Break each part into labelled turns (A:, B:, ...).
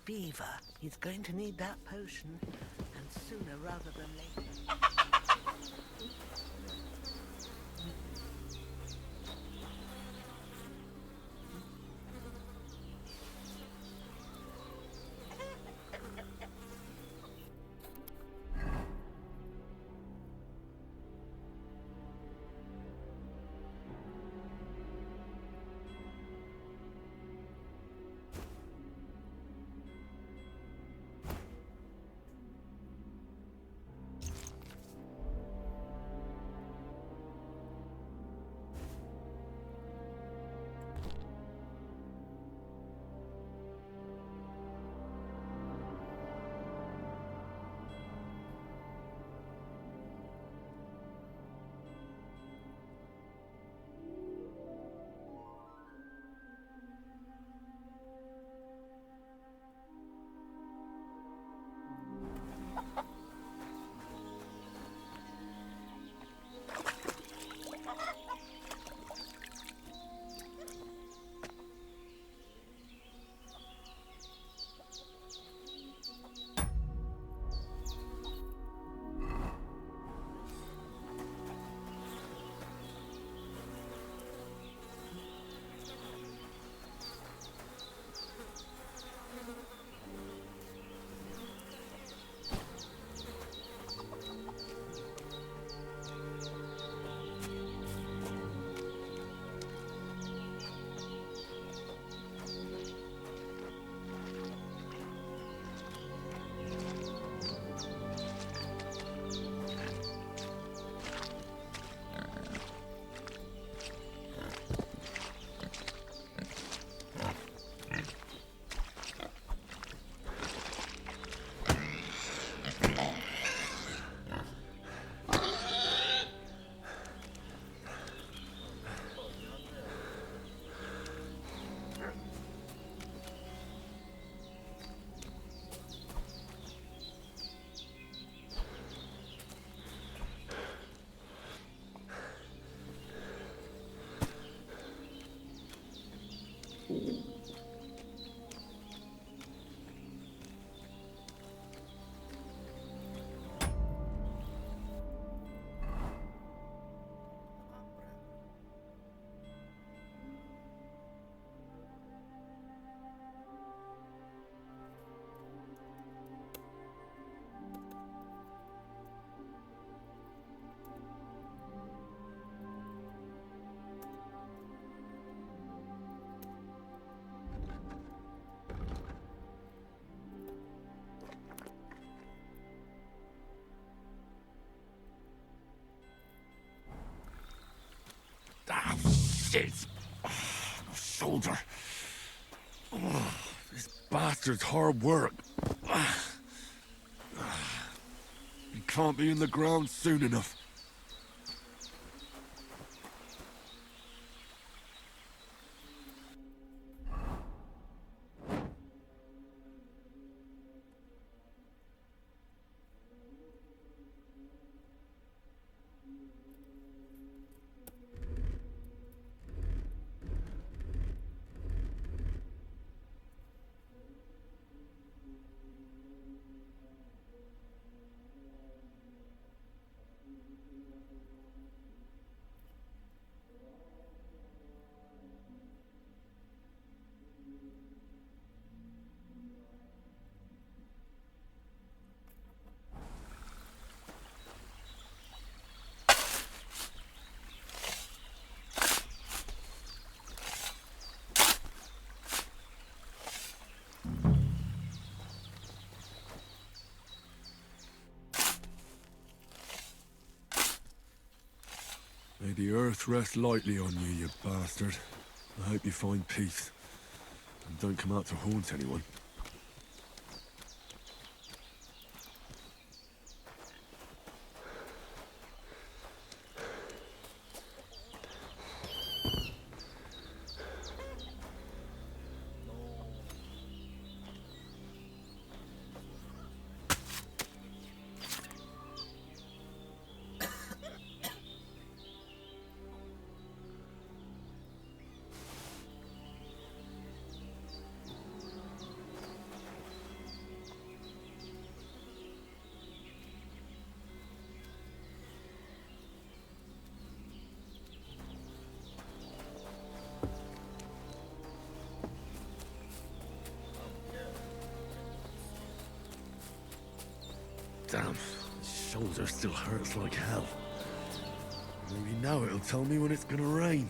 A: beaver. He's going to need that potion, and sooner rather than later.
B: Ah, shit! My shoulder. This bastard's hard work. He can't be in the ground soon enough. May the earth rest lightly on you, you bastard. I hope you find peace. And don't come out to haunt anyone. Damn, his shoulder still hurts like hell. Maybe now it'll tell me when it's gonna rain.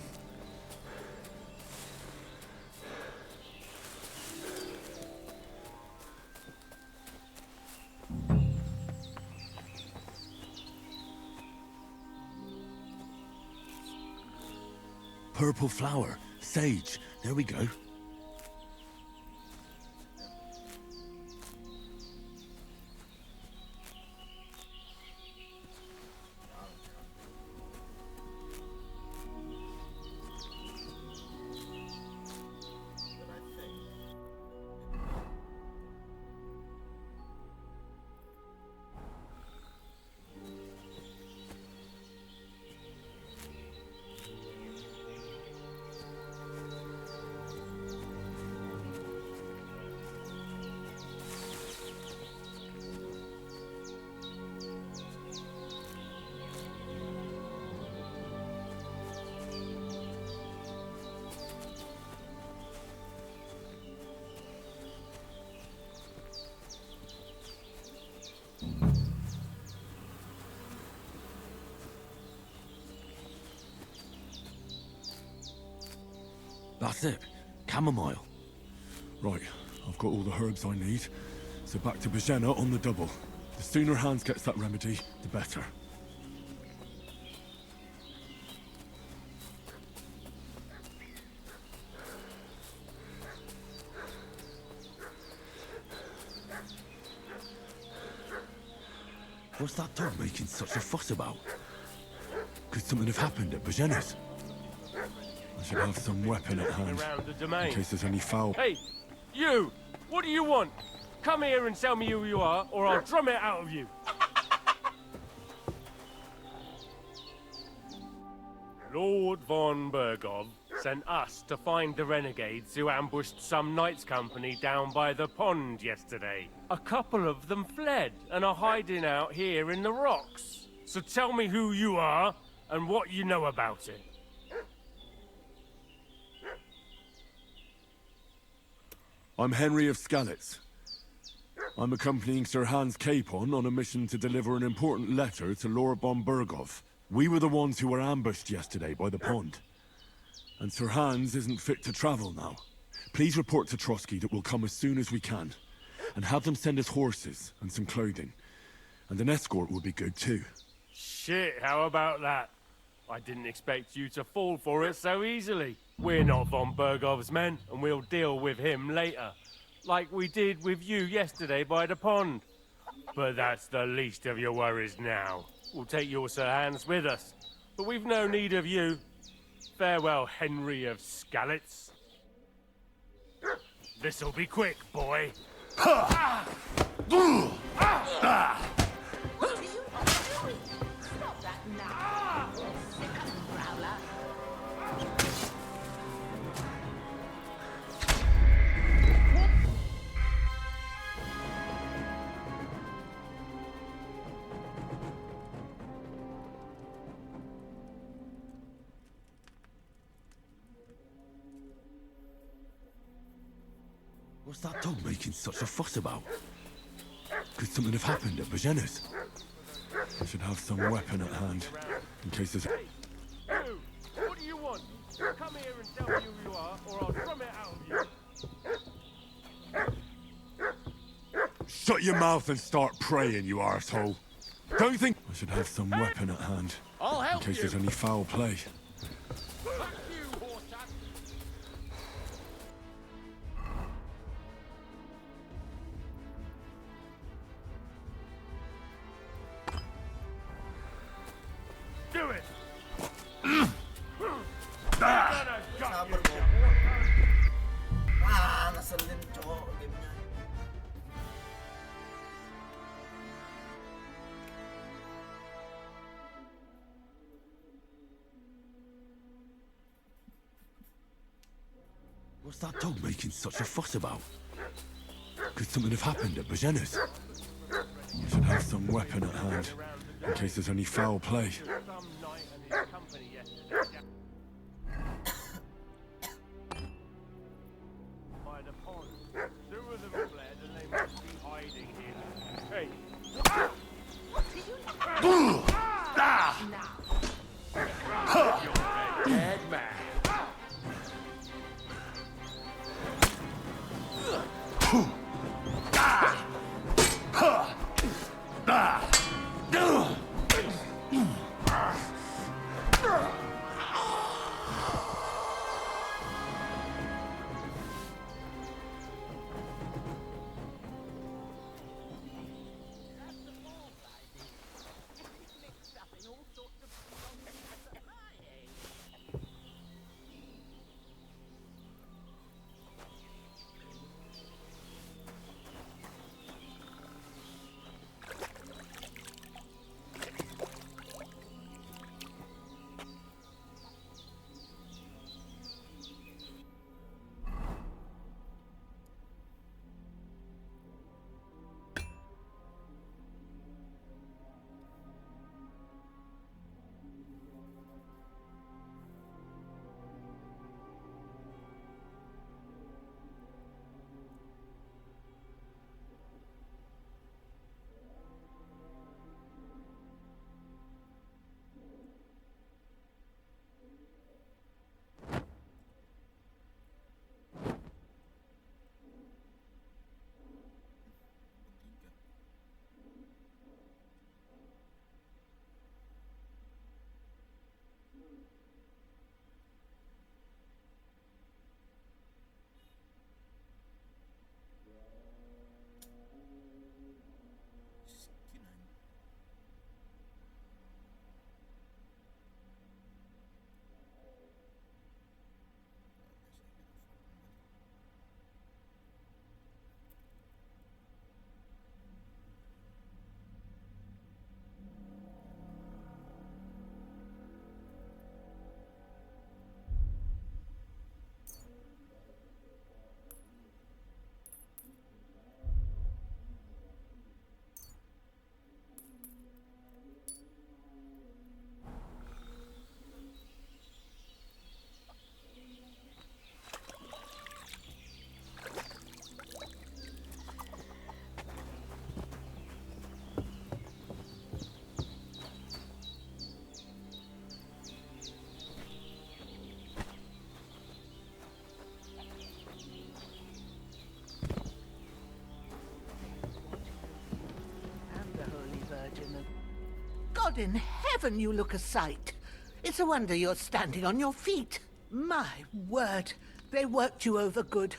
B: Purple flower, sage, there we go. That's it. Chamomile. Right, I've got all the herbs I need. So back to Bajena on the double. The sooner Hans gets that remedy, the better. What's that dog making such a fuss about? Could something have happened at Bajena's? I should have some weapon at hand, in case there's any foul...
C: Hey, you! What do you want? Come here and tell me who you are, or I'll drum it out of you. Lord von Bergov sent us to find the renegades who ambushed some knights' company down by the pond yesterday. A couple of them fled and are hiding out here in the rocks. So tell me who you are and what you know about it.
B: I'm Henry of Skalitz. I'm accompanying Sir Hans Capon on a mission to deliver an important letter to Lord von Bergov. We were the ones who were ambushed yesterday by the pond. And Sir Hans isn't fit to travel now. Please report to Trotsky that we'll come as soon as we can. And have them send us horses and some clothing. And an escort would be good too.
C: Shit, how about that? I didn't expect you to fall for it so easily. We're not von Bergov's men, and we'll deal with him later. Like we did with you yesterday by the pond. But that's the least of your worries now. We'll take your Sir Hans with us. But we've no need of you. Farewell, Henry of Skalitz. This'll be quick, boy.
A: What are you doing? Stop that now. Sick of the growler.
B: What's that dog making such a fuss about? Could something have happened at Bajena's? I should have some weapon at hand, in case there's...
C: Hey, you! What do you want? Come here and tell me who you are, or I'll drum it out of you.
B: Shut your mouth and start praying, you arsehole. Don't you think... I should have some weapon at hand,
C: I'll help
B: in case
C: you.
B: there's any foul play.
C: Fuck you, horse-ass. Do it!
D: Sabar mo. Ngeselin cowok gamenya.
B: What's that dog making such a fuss about? Could something have happened at Bajena's? I should have some weapon at hand, in case there's any foul play.
C: Some knight and his company yesterday. By the pond. Two of them fled and they must be hiding here. Hey!
A: God in heaven, you look a sight. It's a wonder you're standing on your feet. My word, they worked you over good.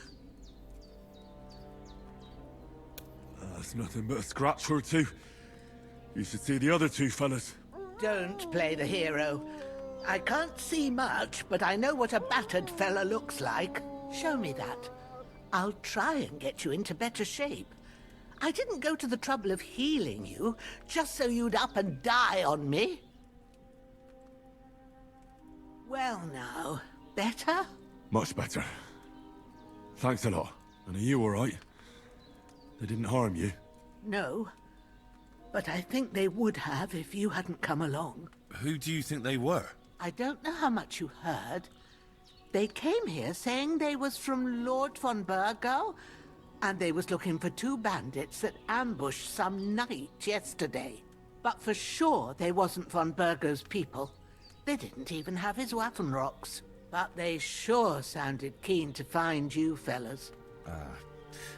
B: That's nothing but a scratch or two. You should see the other two fellas.
A: Don't play the hero. I can't see much, but I know what a battered fella looks like. Show me that. I'll try and get you into better shape. I didn't go to the trouble of healing you, just so you'd up and die on me. Well now, better?
B: Much better. Thanks a lot. And are you alright? They didn't harm you?
A: No. But I think they would have if you hadn't come along.
E: Who do you think they were?
A: I don't know how much you heard. They came here saying they was from Lord von Burgo, and they was looking for 2 bandits that ambushed some knight yesterday. But for sure they wasn't von Burgo's people. They didn't even have his Waffenrocks. But they sure sounded keen to find you fellas.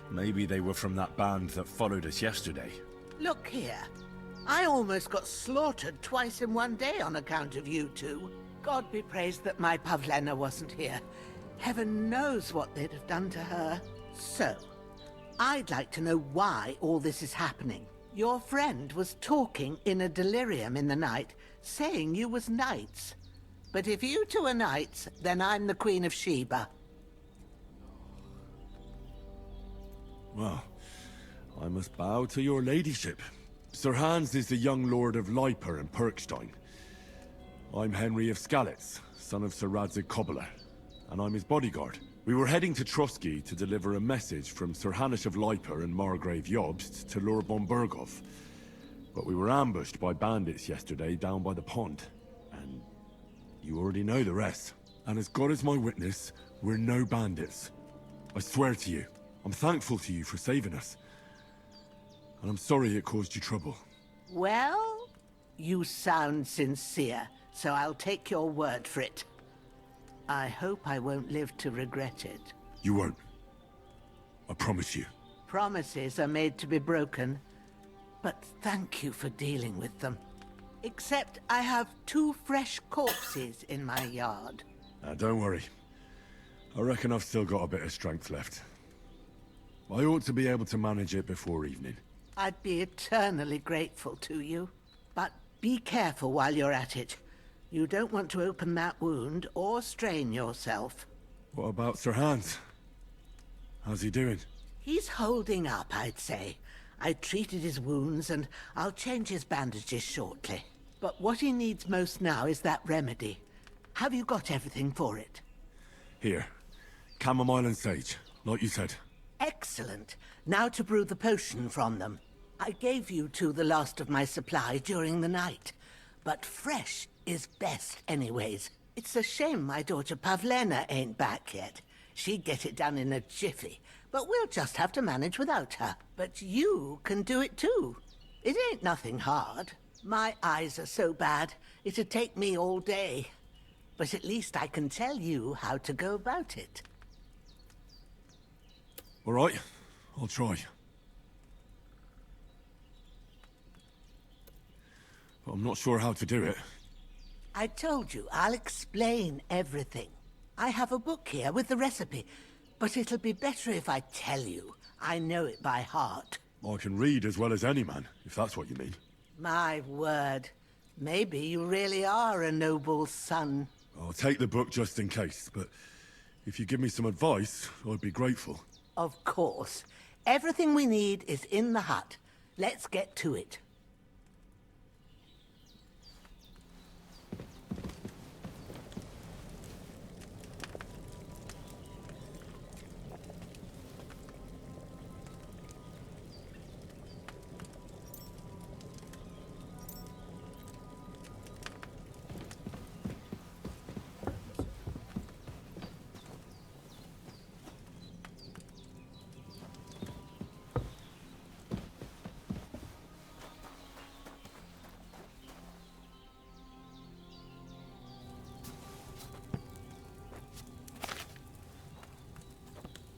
E: Maybe they were from that band that followed us yesterday.
A: Look here. I almost got slaughtered twice in one day on account of you two. God be praised that my Pavlena wasn't here. Heaven knows what they'd have done to her. So, I'd like to know why all this is happening. Your friend was talking in a delirium in the night, saying you was knights. But if you two are knights, then I'm the Queen of Sheba.
B: Well, I must bow to your ladyship. Sir Hans is the young lord of Leiper and Perkstein. I'm Henry of Skalitz, son of Sir Radzig Kobyla, and I'm his bodyguard. We were heading to Trotsky to deliver a message from Sir Hanush of Leiper and Margrave Jobst to Lord von Burgov. But we were ambushed by bandits yesterday down by the pond. And you already know the rest. And as God is my witness, we're no bandits. I swear to you, I'm thankful to you for saving us. And I'm sorry it caused you trouble.
A: Well, you sound sincere, so I'll take your word for it. I hope I won't live to regret it.
B: You won't. I promise you.
A: Promises are made to be broken, but thank you for dealing with them. Except I have 2 fresh corpses in my yard.
B: Don't worry. I reckon I've still got a bit of strength left. I ought to be able to manage it before evening.
A: I'd be eternally grateful to you. But be careful while you're at it. You don't want to open that wound or strain yourself.
B: What about Sir Hans? How's he doing?
A: He's holding up, I'd say. I treated his wounds and I'll change his bandages shortly. But what he needs most now is that remedy. Have you got everything for it?
B: Here. Chamomile and sage, like you said.
A: Excellent. Now to brew the potion from them. I gave you two the last of my supply during the night. But fresh is best anyways. It's a shame my daughter Pavlena ain't back yet. She'd get it done in a jiffy. But we'll just have to manage without her. But you can do it too. It ain't nothing hard. My eyes are so bad, it'd take me all day. But at least I can tell you how to go about it.
B: All right, I'll try. But I'm not sure how to do it.
A: I told you, I'll explain everything. I have a book here with the recipe, but it'll be better if I tell you. I know it by heart.
B: I can read as well as any man, if that's what you mean.
A: My word. Maybe you really are a noble son.
B: I'll take the book just in case, but if you give me some advice, I'd be grateful.
A: Of course. Everything we need is in the hut. Let's get to it.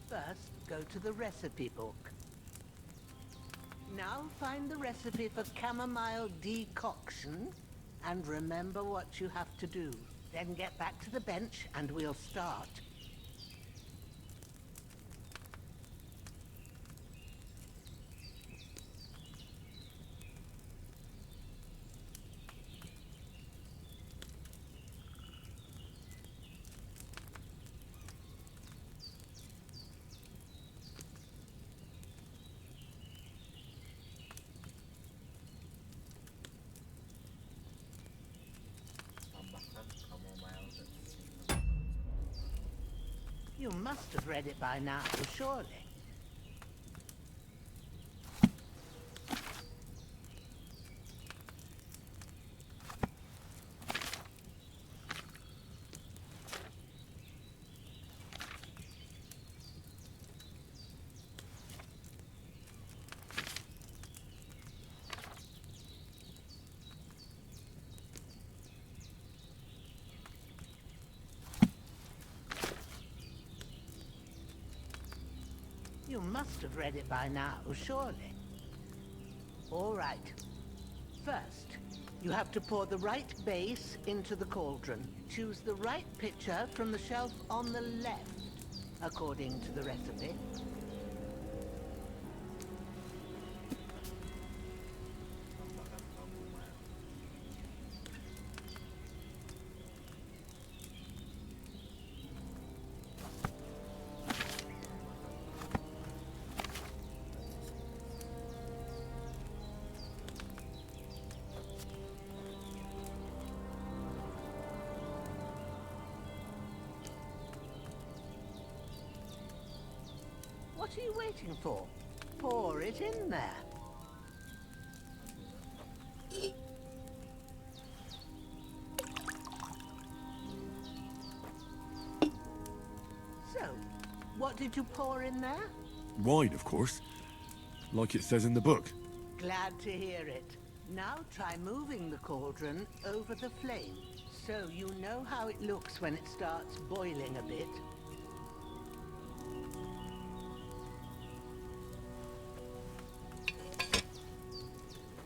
A: First, go to the recipe book. Now find the recipe for chamomile decoction and remember what you have to do. Then get back to the bench and we'll start.
D: Tambahkan chamomile dan cinnamon.
A: You must have read it by now, surely. You must have read it by now, surely. All right. First, you have to pour the right base into the cauldron. Choose the right pitcher from the shelf on the left, according to the recipe.
D: Tambahkan chamomile.
A: What are you waiting for? Pour it in there. So, what did you pour in there?
B: Wine, of course. Like it says in the book.
A: Glad to hear it. Now try moving the cauldron over the flame, so you know how it looks when it starts boiling a bit.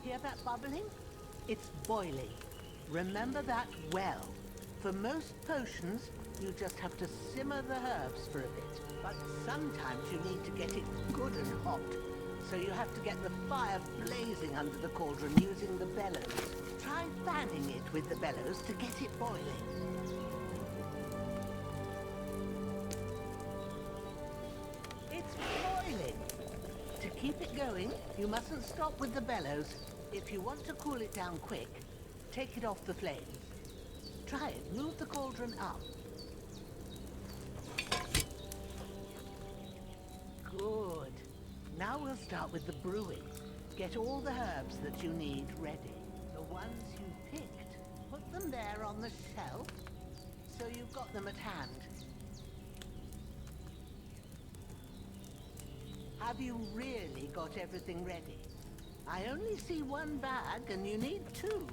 A: Hear that bubbling? It's boiling. Remember that well. For most potions, you just have to simmer the herbs for a bit. But sometimes you need to get it good and hot. So you have to get the fire blazing under the cauldron using the bellows. Try fanning it with the bellows to get it boiling. It's boiling. To keep it going, you mustn't stop with the bellows. If you want to cool it down quick, take it off the flames. Try it. Move the cauldron up. Good. Now we'll start with the brewing. Get all the herbs that you need ready. The ones you picked, put them there on the shelf, so you've got them at hand. Have you really got everything ready? I only see one bag and you need two.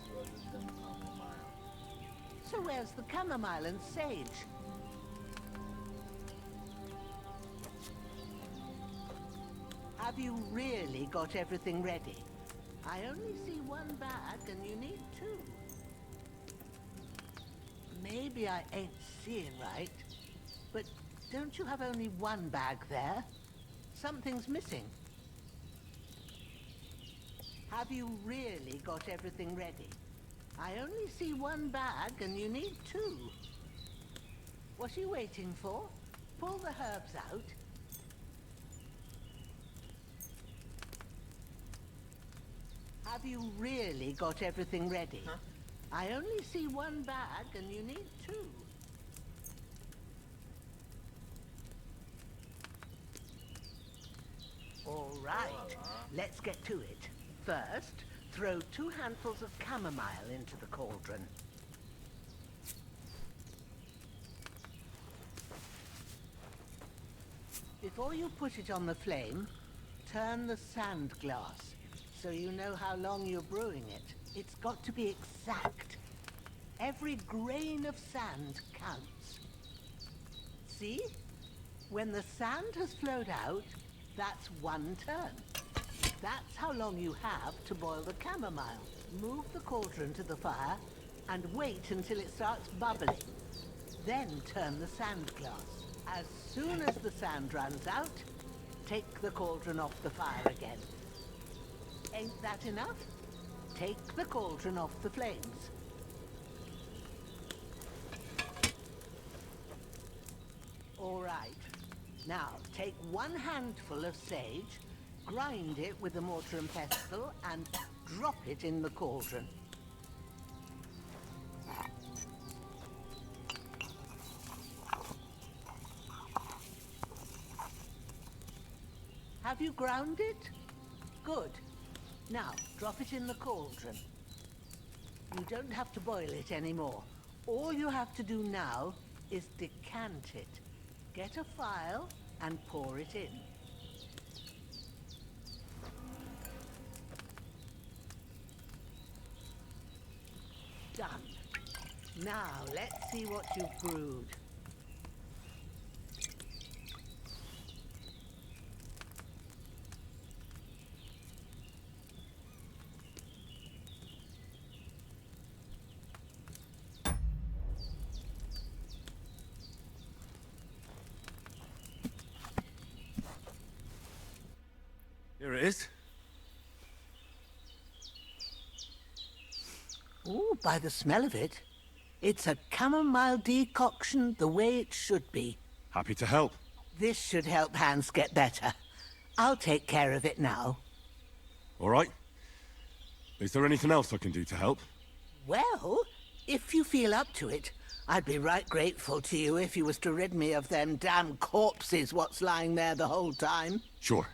D: Jual dan chamomile.
A: So where's the chamomile and sage? Have you really got everything ready? I only see one bag and you need two. Maybe I ain't seeing right, but don't you have only one bag there? Something's missing. Have you really got everything ready? I only see one bag and you need two. What are you waiting for? Pull the herbs out. Have you really got everything ready?
D: Huh?
A: I only see one bag and you need two. All right, let's get to it. First, throw 2 handfuls of chamomile into the cauldron. Before you put it on the flame, turn the sand glass. so you know how long you're brewing it. It's got to be exact. Every grain of sand counts. See? When the sand has flowed out, that's 1 turn. That's how long you have to boil the chamomile. Move the cauldron to the fire and wait until it starts bubbling. Then turn the sand glass. As soon as the sand runs out, take the cauldron off the fire again. Ain't that enough? Take the cauldron off the flames. All right. Now, take 1 handful of sage, grind it with a mortar and pestle, and drop it in the cauldron. Have you ground it? Good. Now, drop it in the cauldron. You don't have to boil it anymore. All you have to do now is decant it. Get a phial and pour it in. Done. Now, let's see what you've brewed.
B: Here it is.
A: Ooh, by the smell of it, it's a chamomile decoction the way it should be.
B: Happy to help.
A: This should help Hans get better. I'll take care of it now.
B: All right. Is there anything else I can do to help?
A: Well, if you feel up to it, I'd be right grateful to you if you was to rid me of them damn corpses what's lying there the whole time.
B: Sure.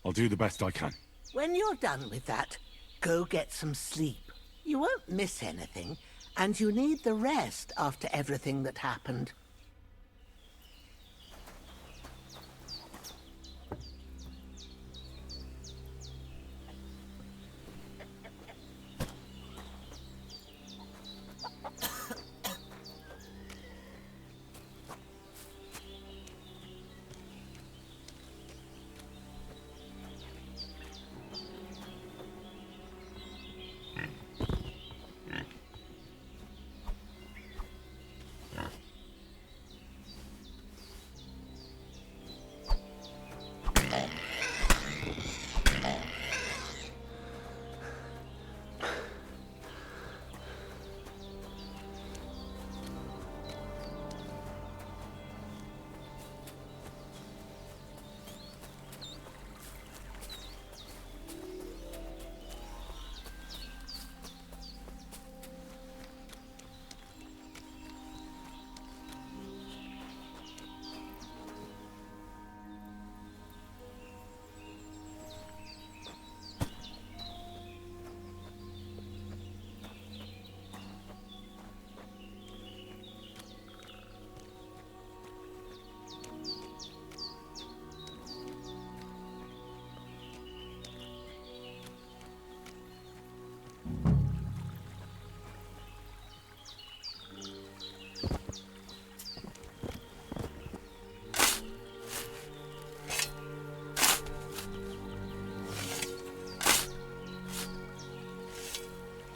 B: I'll do the best I can.
A: When you're done with that, go get some sleep. You won't miss anything, and you need the rest after everything that happened.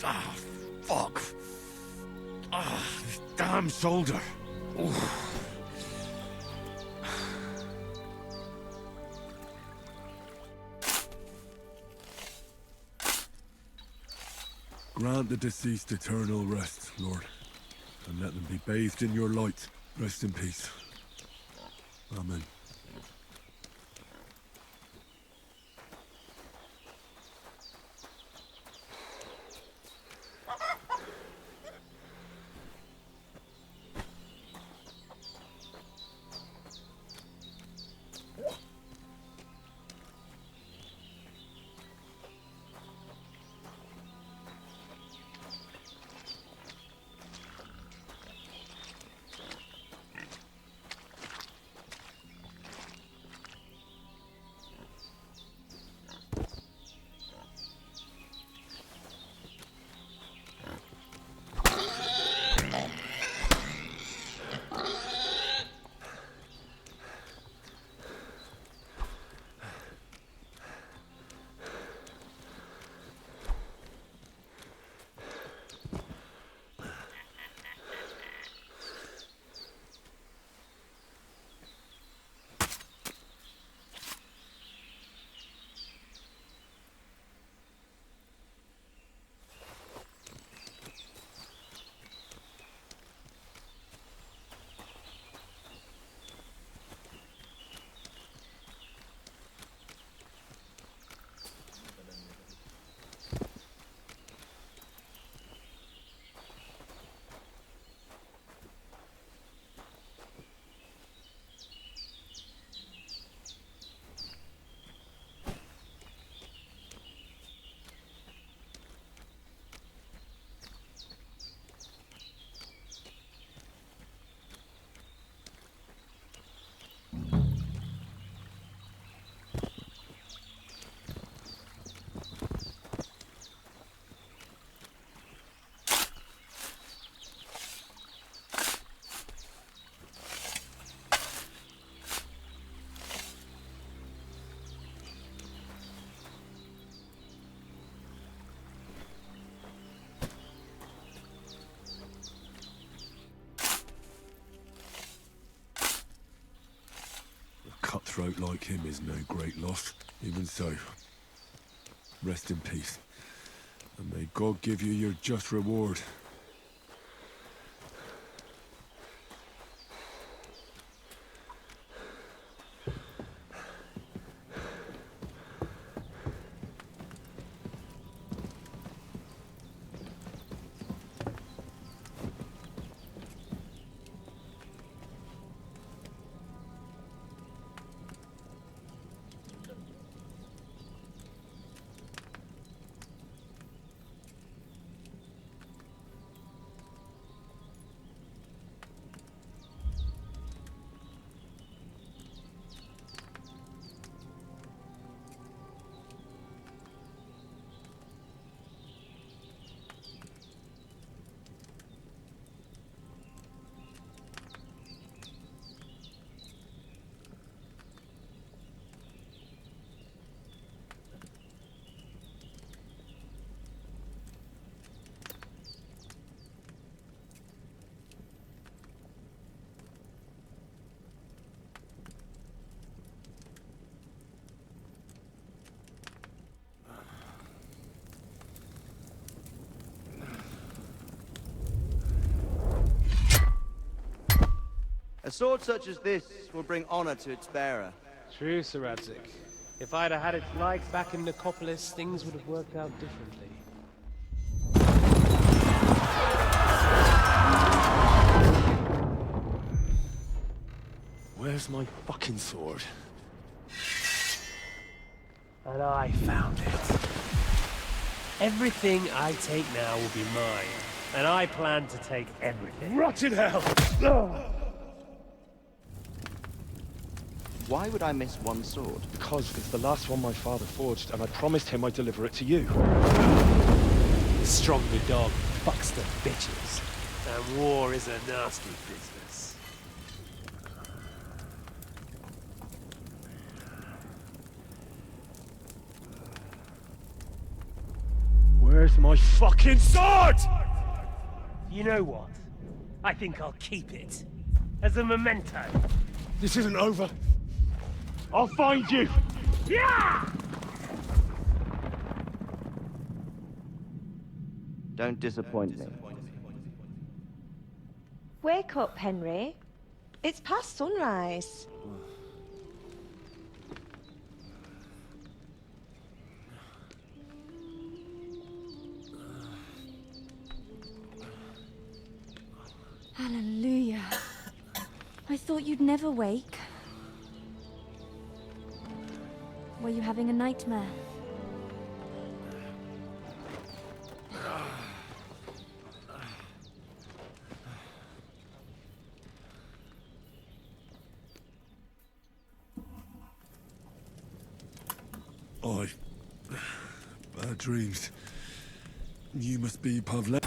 B: Ah, fuck. Ah, this damn shoulder. Oof. Grant the deceased eternal rest, Lord, and let them be bathed in your light. Rest in peace. Amen. bloke like him is no great loss. Even so, rest in peace. And may God give you your just reward.
F: A sword such as this will bring honor to its bearer.
C: True, Sir Radzig. If I'd have had it like back in Nicopolis, things would have worked out differently.
B: Where's my fucking sword?
C: And I found it. Everything I take now will be mine. And I plan to take everything.
B: Rotten hell!
F: Why would I miss one sword?
G: Because it's the last one my father forged, and I promised him I'd deliver it to you.
C: Strong the dog fucks the bitches. And war is a nasty business.
G: Where's my fucking sword?
C: You know what? I think I'll keep it. As a memento.
G: This isn't over. I'll find you!
C: Yeah!
F: Don't disappoint me.
H: Wake up, Henry. It's past sunrise.
I: Hallelujah. I thought you'd never wake. Were you having a nightmare?
B: Bad dreams. You must be Pavle.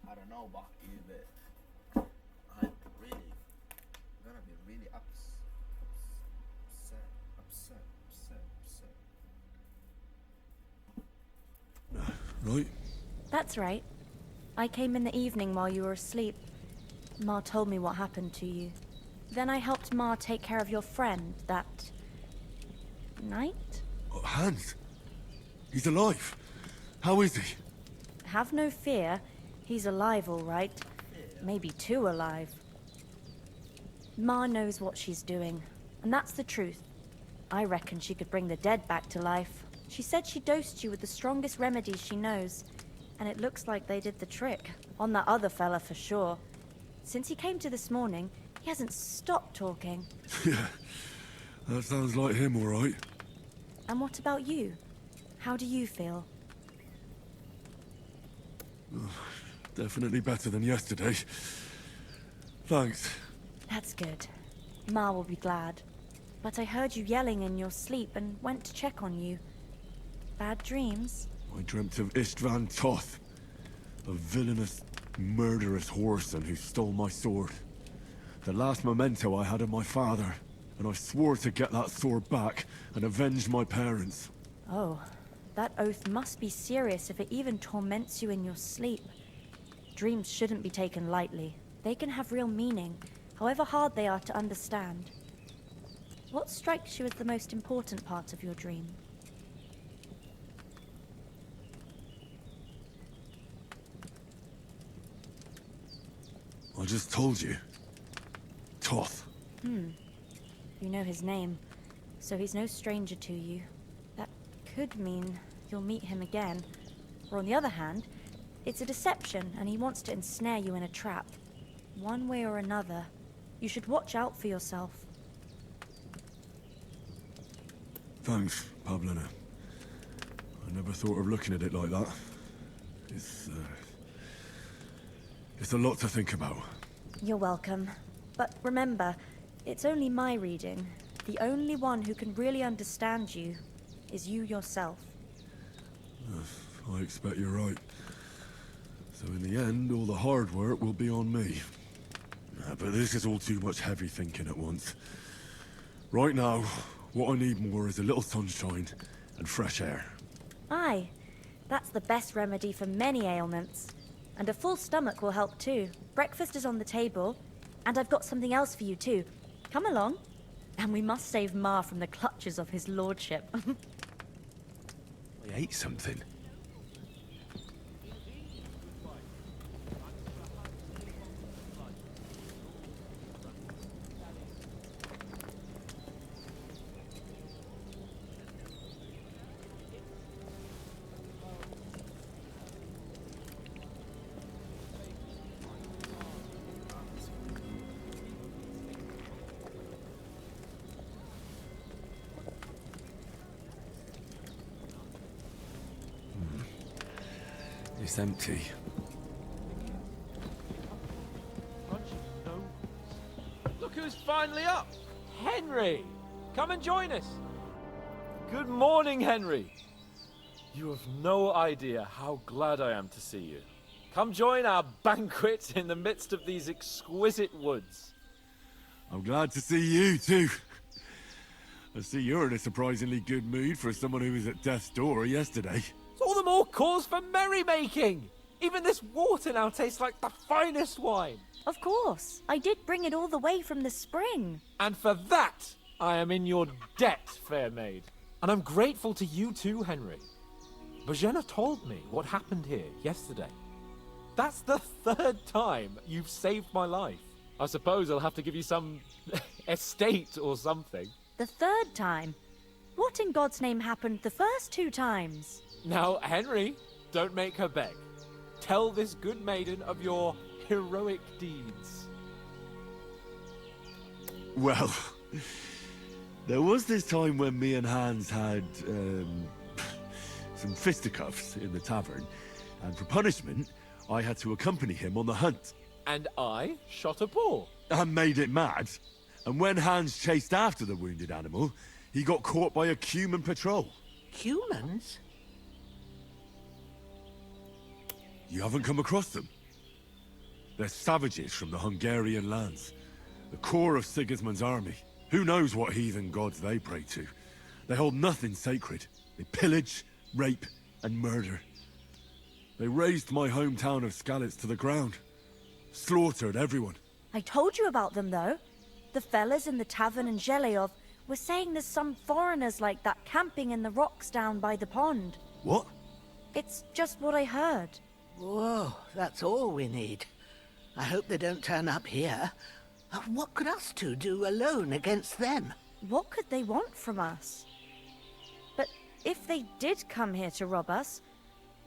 D: I don't know about you, but I'm really gonna be really upset.
B: Right?
I: That's right. I came in the evening while you were asleep. Ma told me what happened to you. Then I helped Ma take care of your friend that night?
B: Hans? He's alive. How is he?
I: Have no fear. He's alive, all right. Maybe too alive. Ma knows what she's doing, and that's the truth. I reckon she could bring the dead back to life. She said she dosed you with the strongest remedies she knows, and it looks like they did the trick. On that other fella for sure. Since he came to this morning, he hasn't stopped talking.
B: Yeah, that sounds like him, all right.
I: And what about you? How do you feel?
B: Definitely better than yesterday. Thanks.
I: That's good. Ma will be glad. But I heard you yelling in your sleep and went to check on you. Bad dreams?
B: I dreamt of Istvan Toth, a villainous, murderous whoreson who stole my sword. The last memento I had of my father, and I swore to get that sword back and avenge my parents.
I: Oh, that oath must be serious if it even torments you in your sleep. Dreams shouldn't be taken lightly. They can have real meaning, however hard they are to understand. What strikes you as the most important part of your dream?
B: I just told you. Toth.
I: You know his name, so he's no stranger to you. That could mean you'll meet him again. Or on the other hand, it's a deception and he wants to ensnare you in a trap. One way or another, you should watch out for yourself.
B: Thanks, Pavlina. I never thought of looking at it like that. It's a lot to think about.
I: You're welcome. But remember, it's only my reading. The only one who can really understand you is you yourself.
B: I expect you're right. So in the end, all the hard work will be on me. But this is all too much heavy thinking at once. Right now, what I need more is a little sunshine and fresh air.
I: Aye, that's the best remedy for many ailments. And a full stomach will help too. Breakfast is on the table, and I've got something else for you too. Come along. And we must save Ma from the clutches of his lordship.
B: I ate something. It's empty.
J: Look who's finally up! Henry! Come and join us! Good morning, Henry! You have no idea how glad I am to see you. Come join our banquet in the midst of these exquisite woods.
B: I'm glad to see you too. I see you're in a surprisingly good mood for someone who was at death's door yesterday.
J: It's all the more cause for merrymaking! Even this water now tastes like the finest wine!
I: Of course. I did bring it all the way from the spring.
J: And for that, I am in your debt, fair maid. And I'm grateful to you too, Henry. Bojena told me what happened here yesterday. That's the third time you've saved my life. I suppose I'll have to give you some estate or something.
I: The third time? What in God's name happened the first 2 times?
J: Now, Henry, don't make her beg. Tell this good maiden of your heroic deeds.
B: Well, there was this time when me and Hans had, some fisticuffs in the tavern, and for punishment, I had to accompany him on the hunt.
J: And I shot a boar.
B: And made it mad. And when Hans chased after the wounded animal, he got caught by a Cuman patrol.
A: Humans?
B: You haven't come across them? They're savages from the Hungarian lands. The core of Sigismund's army. Who knows what heathen gods they pray to? They hold nothing sacred. They pillage, rape, and murder. They razed my hometown of Skalitz to the ground. Slaughtered everyone.
I: I told you about them, though. The fellas in the tavern in Zheleyov were saying there's some foreigners like that camping in the rocks down by the pond.
B: What?
I: It's just what I heard.
A: Whoa, that's all we need. I hope they don't turn up here. What could us two do alone against them?
I: What could they want from us? But if they did come here to rob us,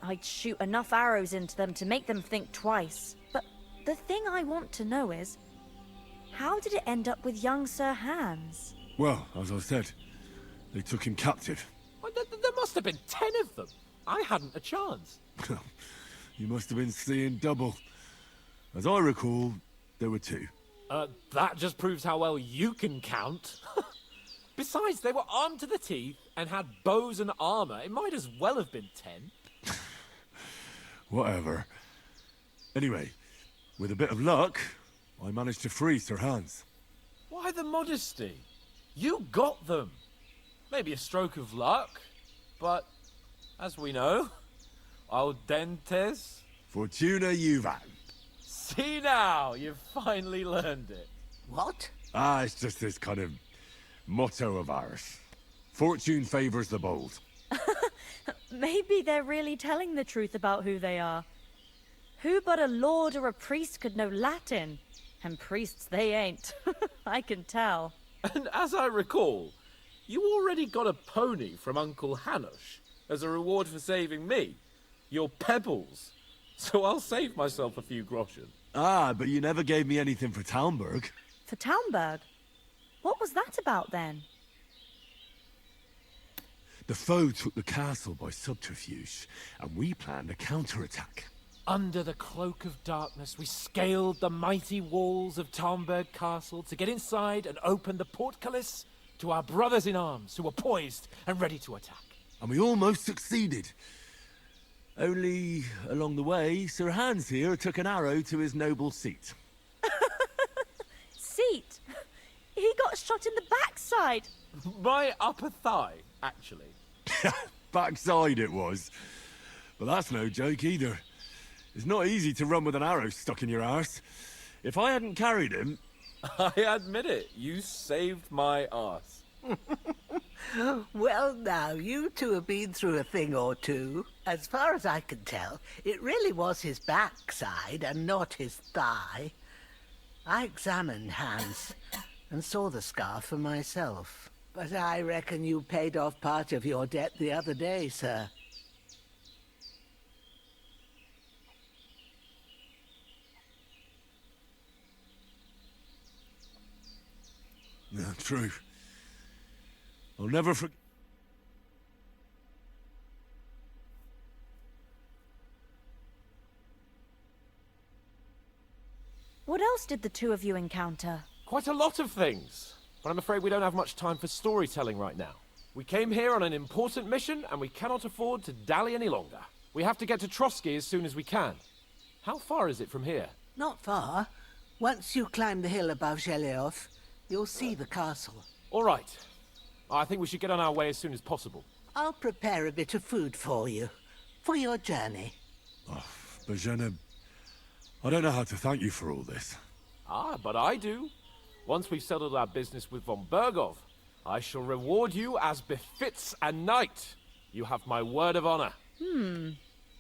I: I'd shoot enough arrows into them to make them think twice. But the thing I want to know is, how did it end up with young Sir Hans?
B: Well, as I said, they took him captive.
J: Well, there must have been 10 of them. I hadn't a chance.
B: You must have been seeing double. As I recall, there were 2.
J: That just proves how well you can count. Besides, they were armed to the teeth and had bows and armor. It might as well have been 10.
B: Whatever. Anyway, with a bit of luck, I managed to free Sir Hans.
J: Why the modesty? You got them. Maybe a stroke of luck, but as we know, audentes.
B: Fortuna juvat.
J: See now, you've finally learned it.
A: What?
B: Ah, it's just this kind of motto of ours. Fortune favors the bold.
I: Maybe they're really telling the truth about who they are. Who but a lord or a priest could know Latin? And priests they ain't. I can tell.
J: And as I recall, you already got a pony from Uncle Hanush as a reward for saving me. Your pebbles. So I'll save myself a few groschen.
B: Ah, but you never gave me anything for Talmberg.
I: For Talmberg? What was that about then?
B: The foe took the castle by subterfuge, and we planned a counterattack.
J: Under the cloak of darkness, we scaled the mighty walls of Talmberg Castle to get inside and open the portcullis to our brothers in arms who were poised and ready to attack.
B: And we almost succeeded. Only, along the way, Sir Hans here took an arrow to his noble seat.
I: Seat? He got shot in the backside.
J: My upper thigh, actually.
B: Backside it was. But that's no joke either. It's not easy to run with an arrow stuck in your arse. If I hadn't carried him...
J: I admit it, you saved my arse.
A: Well, now, you two have been through a thing or two. As far as I can tell, it really was his backside and not his thigh. I examined Hans and saw the scar for myself. But I reckon you paid off part of your debt the other day, sir.
B: No, true. I'll never forget...
I: What else did the two of you encounter?
J: Quite a lot of things. But I'm afraid we don't have much time for storytelling right now. We came here on an important mission, and we cannot afford to dally any longer. We have to get to Trotsky as soon as we can. How far is it from here?
A: Not far. Once you climb the hill above Zheleov, you'll see the castle.
J: All right. I think we should get on our way as soon as possible.
A: I'll prepare a bit of food for you, for your journey.
B: Oh, Bozhena, I don't know how to thank you for all this.
J: Ah, but I do. Once we've settled our business with von Bergov, I shall reward you as befits a knight. You have my word of honor.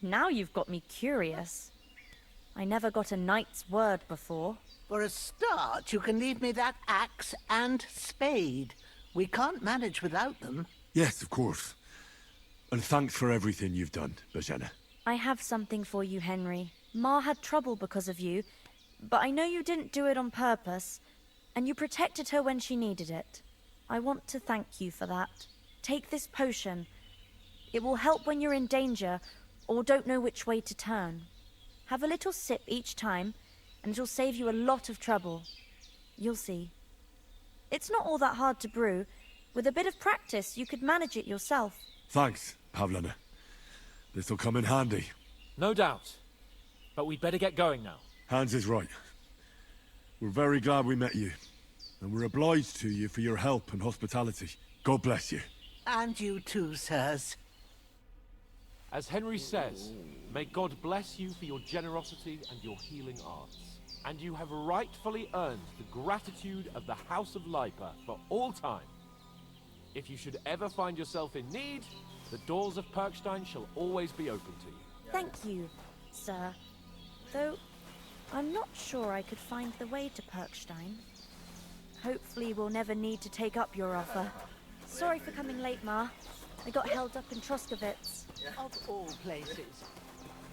I: Now you've got me curious. I never got a knight's word before.
A: For a start, you can leave me that axe and spade. We can't manage without them.
B: Yes, of course. And thanks for everything you've done, Bozhena.
I: I have something for you, Henry. Ma had trouble because of you, but I know you didn't do it on purpose, and you protected her when she needed it. I want to thank you for that. Take this potion. It will help when you're in danger or don't know which way to turn. Have a little sip each time, and it'll save you a lot of trouble. You'll see. It's not all that hard to brew. With a bit of practice, you could manage it yourself.
B: Thanks, Pavlana. This'll come in handy.
J: No doubt. But we'd better get going now.
B: Hans is right. We're very glad we met you. And we're obliged to you for your help and hospitality. God bless you.
A: And you too, sirs.
J: As Henry says, may God bless you for your generosity and your healing arts. And you have rightfully earned the gratitude of the House of Lipa for all time. If you should ever find yourself in need, the doors of Perkstein shall always be open to you.
I: Thank you, sir. Though, I'm not sure I could find the way to Perkstein. Hopefully we'll never need to take up your offer. Sorry for coming late, Ma. I got held up in Troskowitz.
A: Of all places.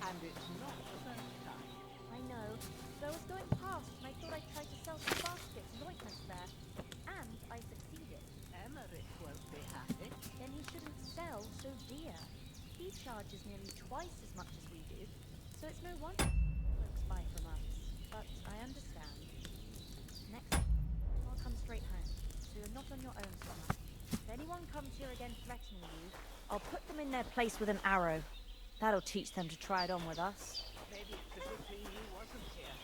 A: And it's not the first time.
I: I know. So I was going past and I thought I'd try to sell some baskets and ointments there. And I succeeded.
A: Emmerich won't be happy.
I: Then he shouldn't sell so dear. He charges nearly twice as much as we do. So it's no wonder folks buy from us. But I understand. Next time, I'll come straight home. So you're not on your own so much. If anyone comes here again threatening you, I'll put them in their place with an arrow. That'll teach them to try it on with us.
A: Maybe it's a good thing he wasn't here.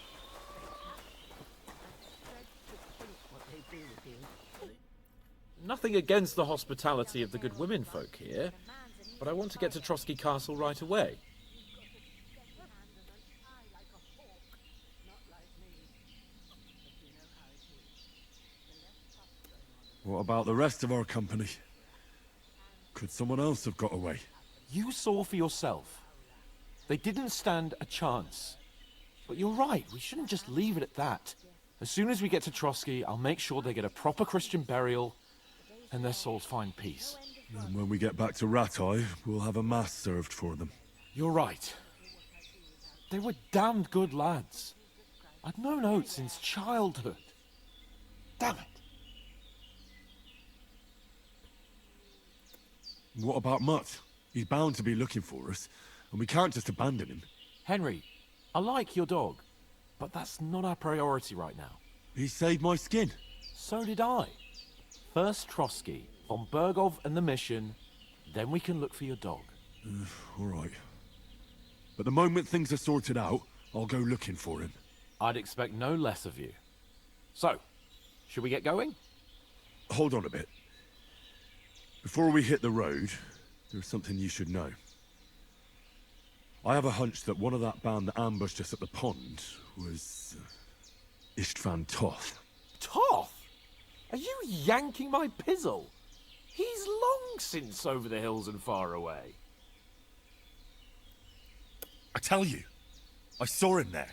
J: Nothing against the hospitality of the good women folk here, but I want to get to Trotsky Castle right away.
B: What about the rest of our company? Could someone else have got away?
J: You saw for yourself. They didn't stand a chance. But you're right, we shouldn't just leave it at that. As soon as we get to Trotsky, I'll make sure they get a proper Christian burial and their souls find peace.
B: And when we get back to Rattay, we'll have a mass served for them.
J: You're right. They were damned good lads. I'd known Oates since childhood. Damn it.
B: What about Mutt? He's bound to be looking for us, and we can't just abandon him.
J: Henry, I like your dog, but that's not our priority right now.
B: He saved my skin.
J: So did I. First Trotsky, von Bergov and the mission, then we can look for your dog.
B: All right. But the moment things are sorted out, I'll go looking for him.
J: I'd expect no less of you. So, should we get going?
B: Hold on a bit. Before we hit the road, there's something you should know. I have a hunch that one of that band that ambushed us at the pond was Istvan Toth.
J: Toth? Are you yanking my pizzle? He's long since over the hills and far away.
B: I tell you, I saw him there.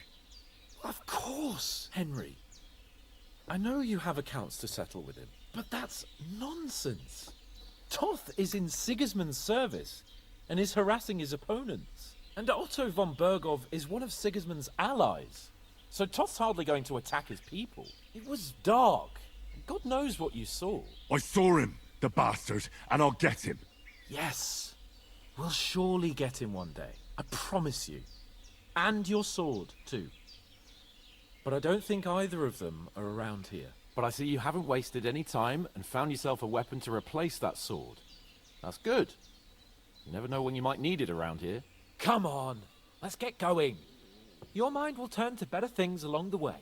J: Of course, Henry. I know you have accounts to settle with him, but that's nonsense. Toth is in Sigismund's service and is harassing his opponents. And Otto von Bergov is one of Sigismund's allies. So Toth's hardly going to attack his people. It was dark. God knows what you saw.
B: I saw him, the bastard, and I'll get him.
J: Yes. We'll surely get him one day. I promise you. And your sword, too. But I don't think either of them are around here. But I see you haven't wasted any time and found yourself a weapon to replace that sword. That's good. You never know when you might need it around here. Come on, let's get going. Your mind will turn to better things along the way.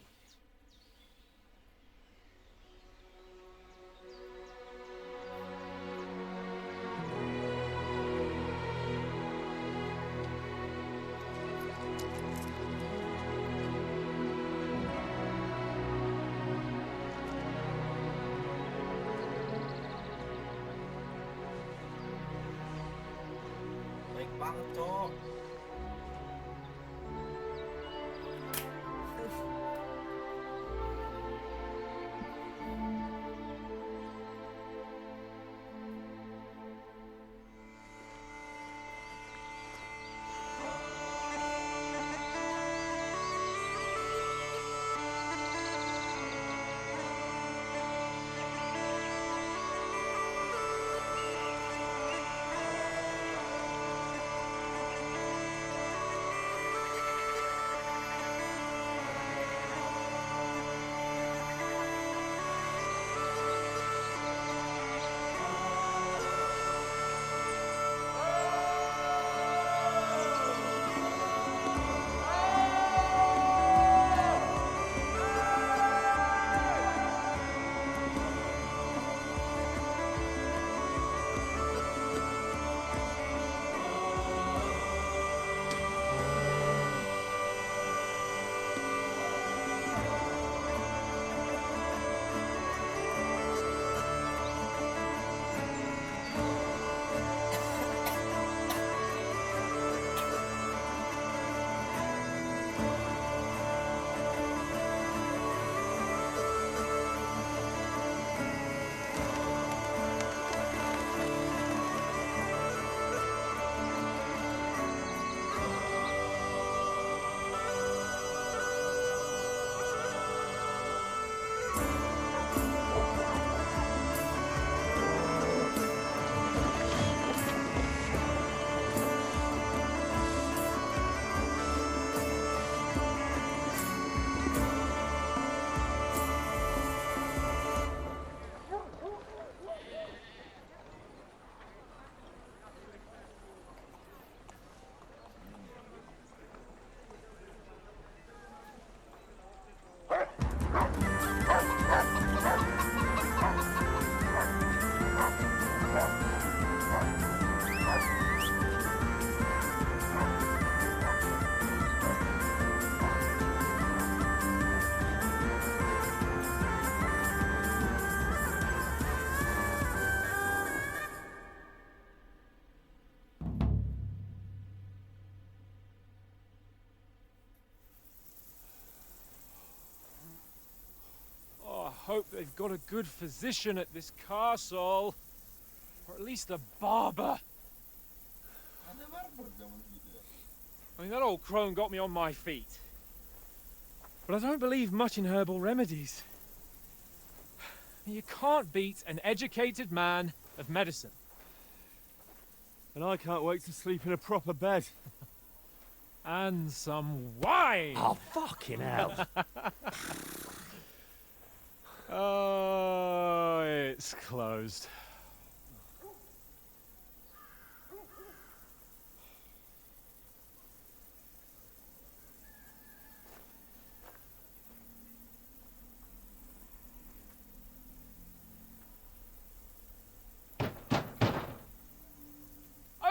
D: Baik banget, Cok.
J: we've got a good physician at this castle. Or at least a barber. I mean, that old crone got me on my feet. But I don't believe much in herbal remedies. You can't beat an educated man of medicine.
B: And I can't wait to sleep in a proper bed.
J: And some wine!
E: Oh, fucking hell.
J: Oh, it's closed.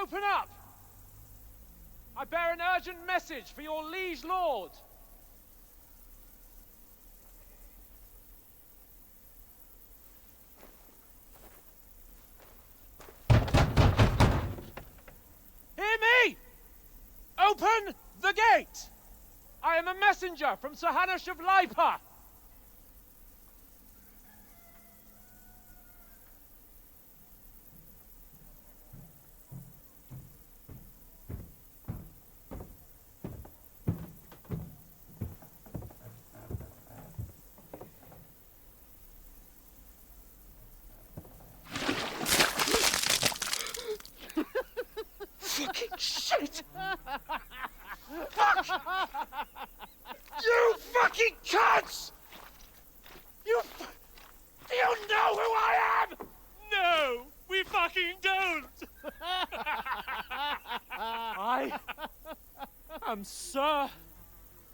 J: Open up! I bear an urgent message for your liege lord. Hear me! Open the gate! I am a messenger from Sir Hanush of Lipa.
K: Fucking shit! Fuck! You fucking cunts! Do you know who I am?
C: No, we fucking don't.
J: I am Sir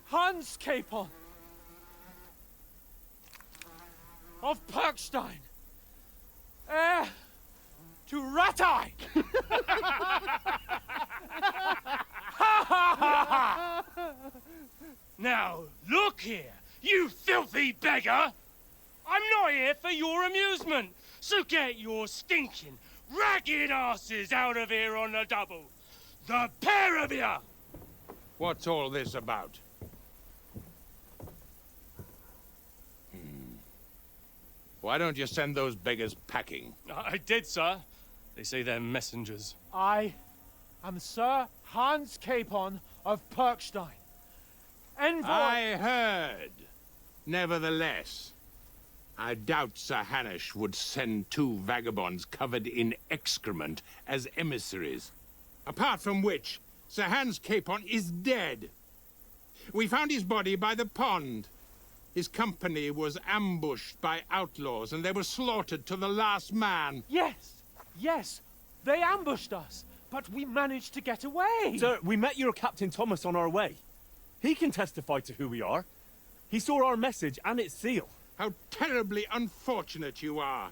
J: Hans Capon of Perkstein, heir to Ratai.
C: Now, look here, you filthy beggar! I'm not here for your amusement, so get your stinking, ragged asses out of here on the double. The pair of you!
K: What's all this about? Why don't you send those beggars packing?
C: I did, sir. They say they're messengers.
J: I am Sir Hans Capon of Perkstein. Envoy.
K: I heard. Nevertheless, I doubt Sir Hanush would send two vagabonds covered in excrement as emissaries. Apart from which, Sir Hans Capon is dead. We found his body by the pond. His company was ambushed by outlaws, and they were slaughtered to the last man.
J: Yes, they ambushed us, but we managed to get away.
G: Sir, we met your Captain Thomas on our way. He can testify to who we are. He saw our message and its seal.
K: How terribly unfortunate you are.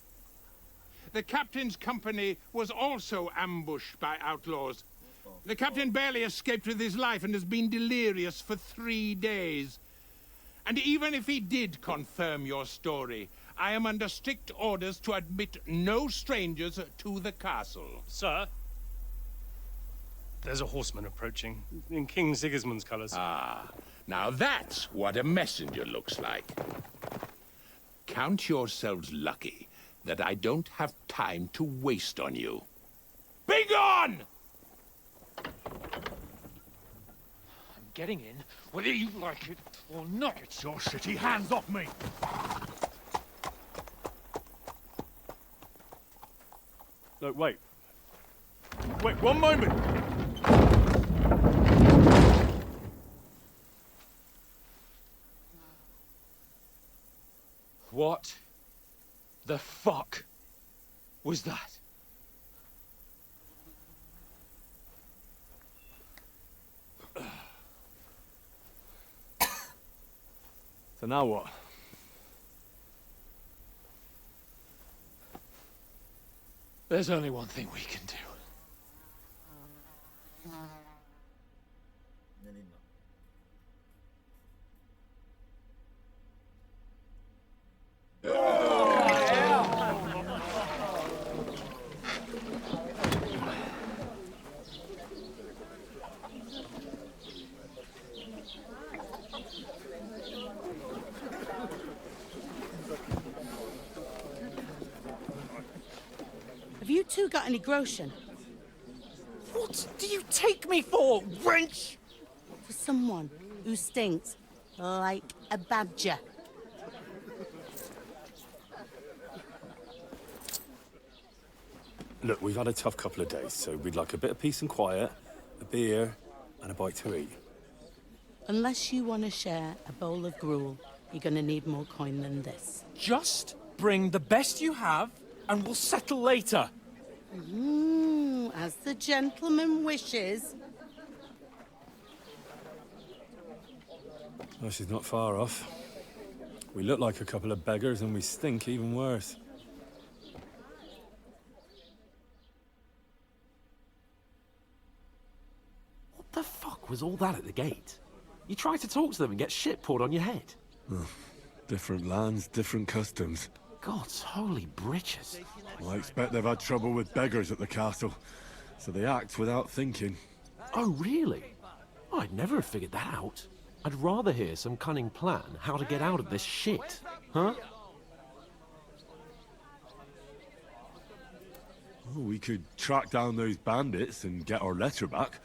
K: The captain's company was also ambushed by outlaws. The captain barely escaped with his life and has been delirious for 3 days. And even if he did confirm your story, I am under strict orders to admit no strangers to the castle.
C: Sir, there's a horseman approaching in King Sigismund's colours.
K: Ah, now that's what a messenger looks like. Count yourselves lucky that I don't have time to waste on you. Be gone!
J: I'm getting in, whether you like it or not.
K: Get your shitty hands off me!
G: Look, wait. Wait, one moment!
J: What the fuck was that?
G: So now what?
J: There's only one thing we can do.
L: Have you two got any groschen?
J: What do you take me for, wench?
L: For someone who stinks like a badger.
G: Look, we've had a tough couple of days, so we'd like a bit of peace and quiet, a beer, and a bite to eat.
L: Unless you want to share a bowl of gruel, you're going to need more coin than this.
J: Just bring the best you have, and we'll settle later.
L: As the gentleman wishes.
G: Well, she's not far off. We look like a couple of beggars, and we stink even worse.
J: What the fuck was all that at the gate? You tried to talk to them and get shit poured on your head.
B: Different lands, different customs.
J: God's holy britches.
B: Well, I expect they've had trouble with beggars at the castle, so they act without thinking.
J: Oh, really? I'd never have figured that out. I'd rather hear some cunning plan how to get out of this shit, huh?
B: Oh, we could track down those bandits and get our letter back.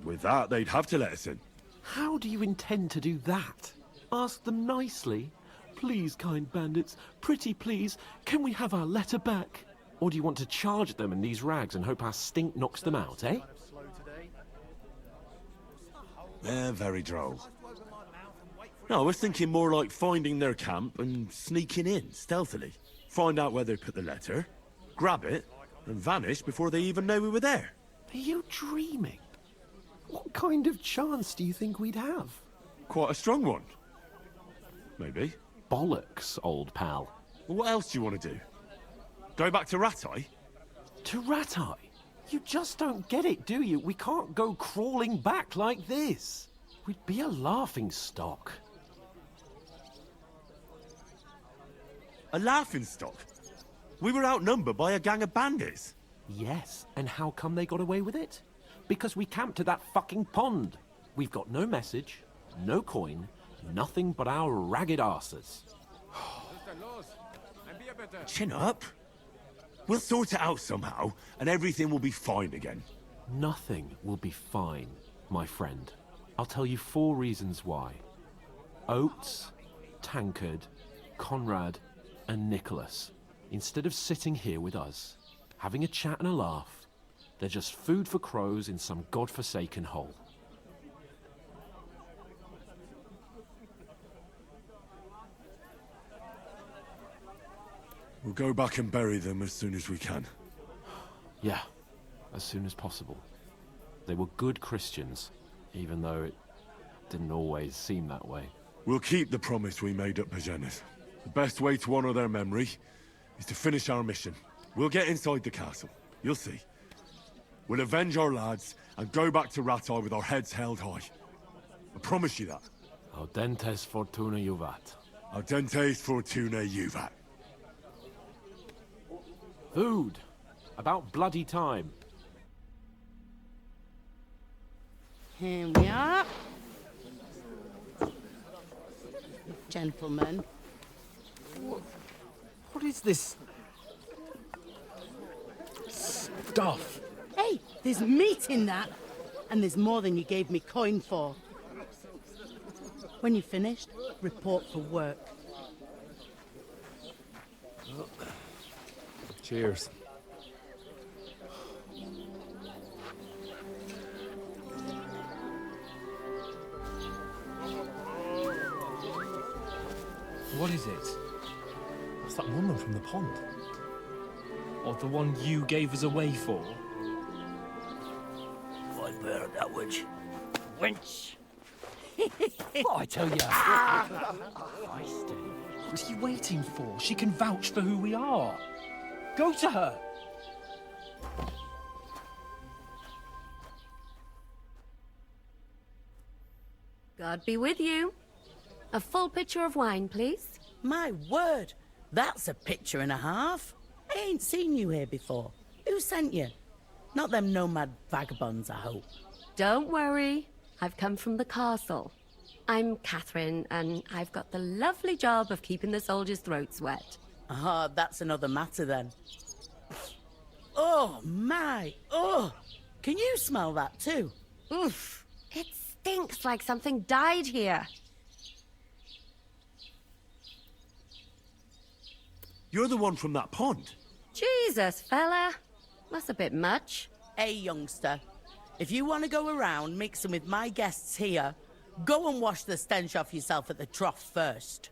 B: With that, they'd have to let us in.
J: How do you intend to do that? Ask them nicely. Please, kind bandits, pretty please, can we have our letter back? Or do you want to charge them in these rags and hope our stink knocks them out, eh?
B: They're very droll. No, I was thinking more like finding their camp and sneaking in, stealthily. Find out where they put the letter, grab it, and vanish before they even know we were there.
J: Are you dreaming? What kind of chance do you think we'd have?
B: Quite a strong one. Maybe.
J: Bollocks, old pal.
B: Well, what else do you want to do? Go back to Rattay?
J: To Rattay? You just don't get it, do you? We can't go crawling back like this. We'd be a laughing stock.
B: A laughing stock? We were outnumbered by a gang of bandits.
J: Yes, and how come they got away with it? Because we camped at that fucking pond. We've got no message, no coin, nothing but our ragged arses.
B: Chin up. We'll sort it out somehow, and everything will be fine again.
J: Nothing will be fine, my friend. I'll tell you 4 reasons why. Oates, Tankard, Conrad, and Nicholas, instead of sitting here with us, having a chat and a laugh, they're just food for crows in some godforsaken hole.
B: We'll go back and bury them as soon as we can.
J: Yeah, as soon as possible. They were good Christians, even though it didn't always seem that way.
B: We'll keep the promise we made at Bajenas. The best way to honor their memory is to finish our mission. We'll get inside the castle. You'll see. We'll avenge our lads and go back to Rattay with our heads held high. I promise you that.
J: Audentes fortuna juvat.
B: Audentes fortuna juvat.
J: Food. About bloody time.
L: Here we are. Gentlemen.
J: What is this stuff?
L: Hey, there's meat in that. And there's more than you gave me coin for. When you're finished, report for work.
G: Cheers.
M: What is it?
G: It's that woman from the pond.
M: Or the one you gave us away for?
N: I bear that witch. Wench!
M: What I tell ya?
N: Feisty.
M: What are you waiting for? She can vouch for who we are. Go to her!
O: God be with you. A full pitcher of wine, please.
L: My word, that's a picture and a half. I ain't seen you here before. Who sent you? Not them nomad vagabonds, I hope.
O: Don't worry. I've come from the castle. I'm Catherine, and I've got the lovely job of keeping the soldiers' throats wet.
L: Ah, that's another matter then. Oh, my. Oh, can you smell that too?
O: Oof. It stinks like something died here.
B: You're the one from that pond.
O: Jesus, fella. That's a bit much.
L: Hey, youngster. If you want to go around mixing with my guests here, go and wash the stench off yourself at the trough first.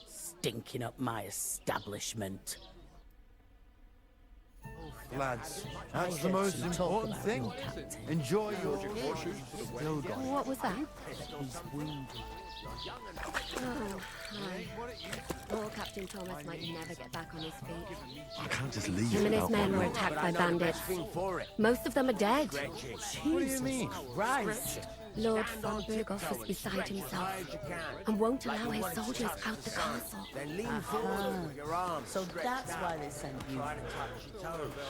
L: Stinking up my establishment.
P: Lads, that's the most important thing. Enjoy your still going.
O: What was that? Oh, hi. Poor Captain Thomas might never get back on his feet.
B: I can't just leave
O: Him and his
B: without
O: men
B: my
O: were
B: mate.
O: attacked by bandits. Most of them are dead.
L: What do you mean? Christ.
O: Lord von Berghoff is beside himself and won't allow his soldiers out the castle.
L: So that's why they sent you.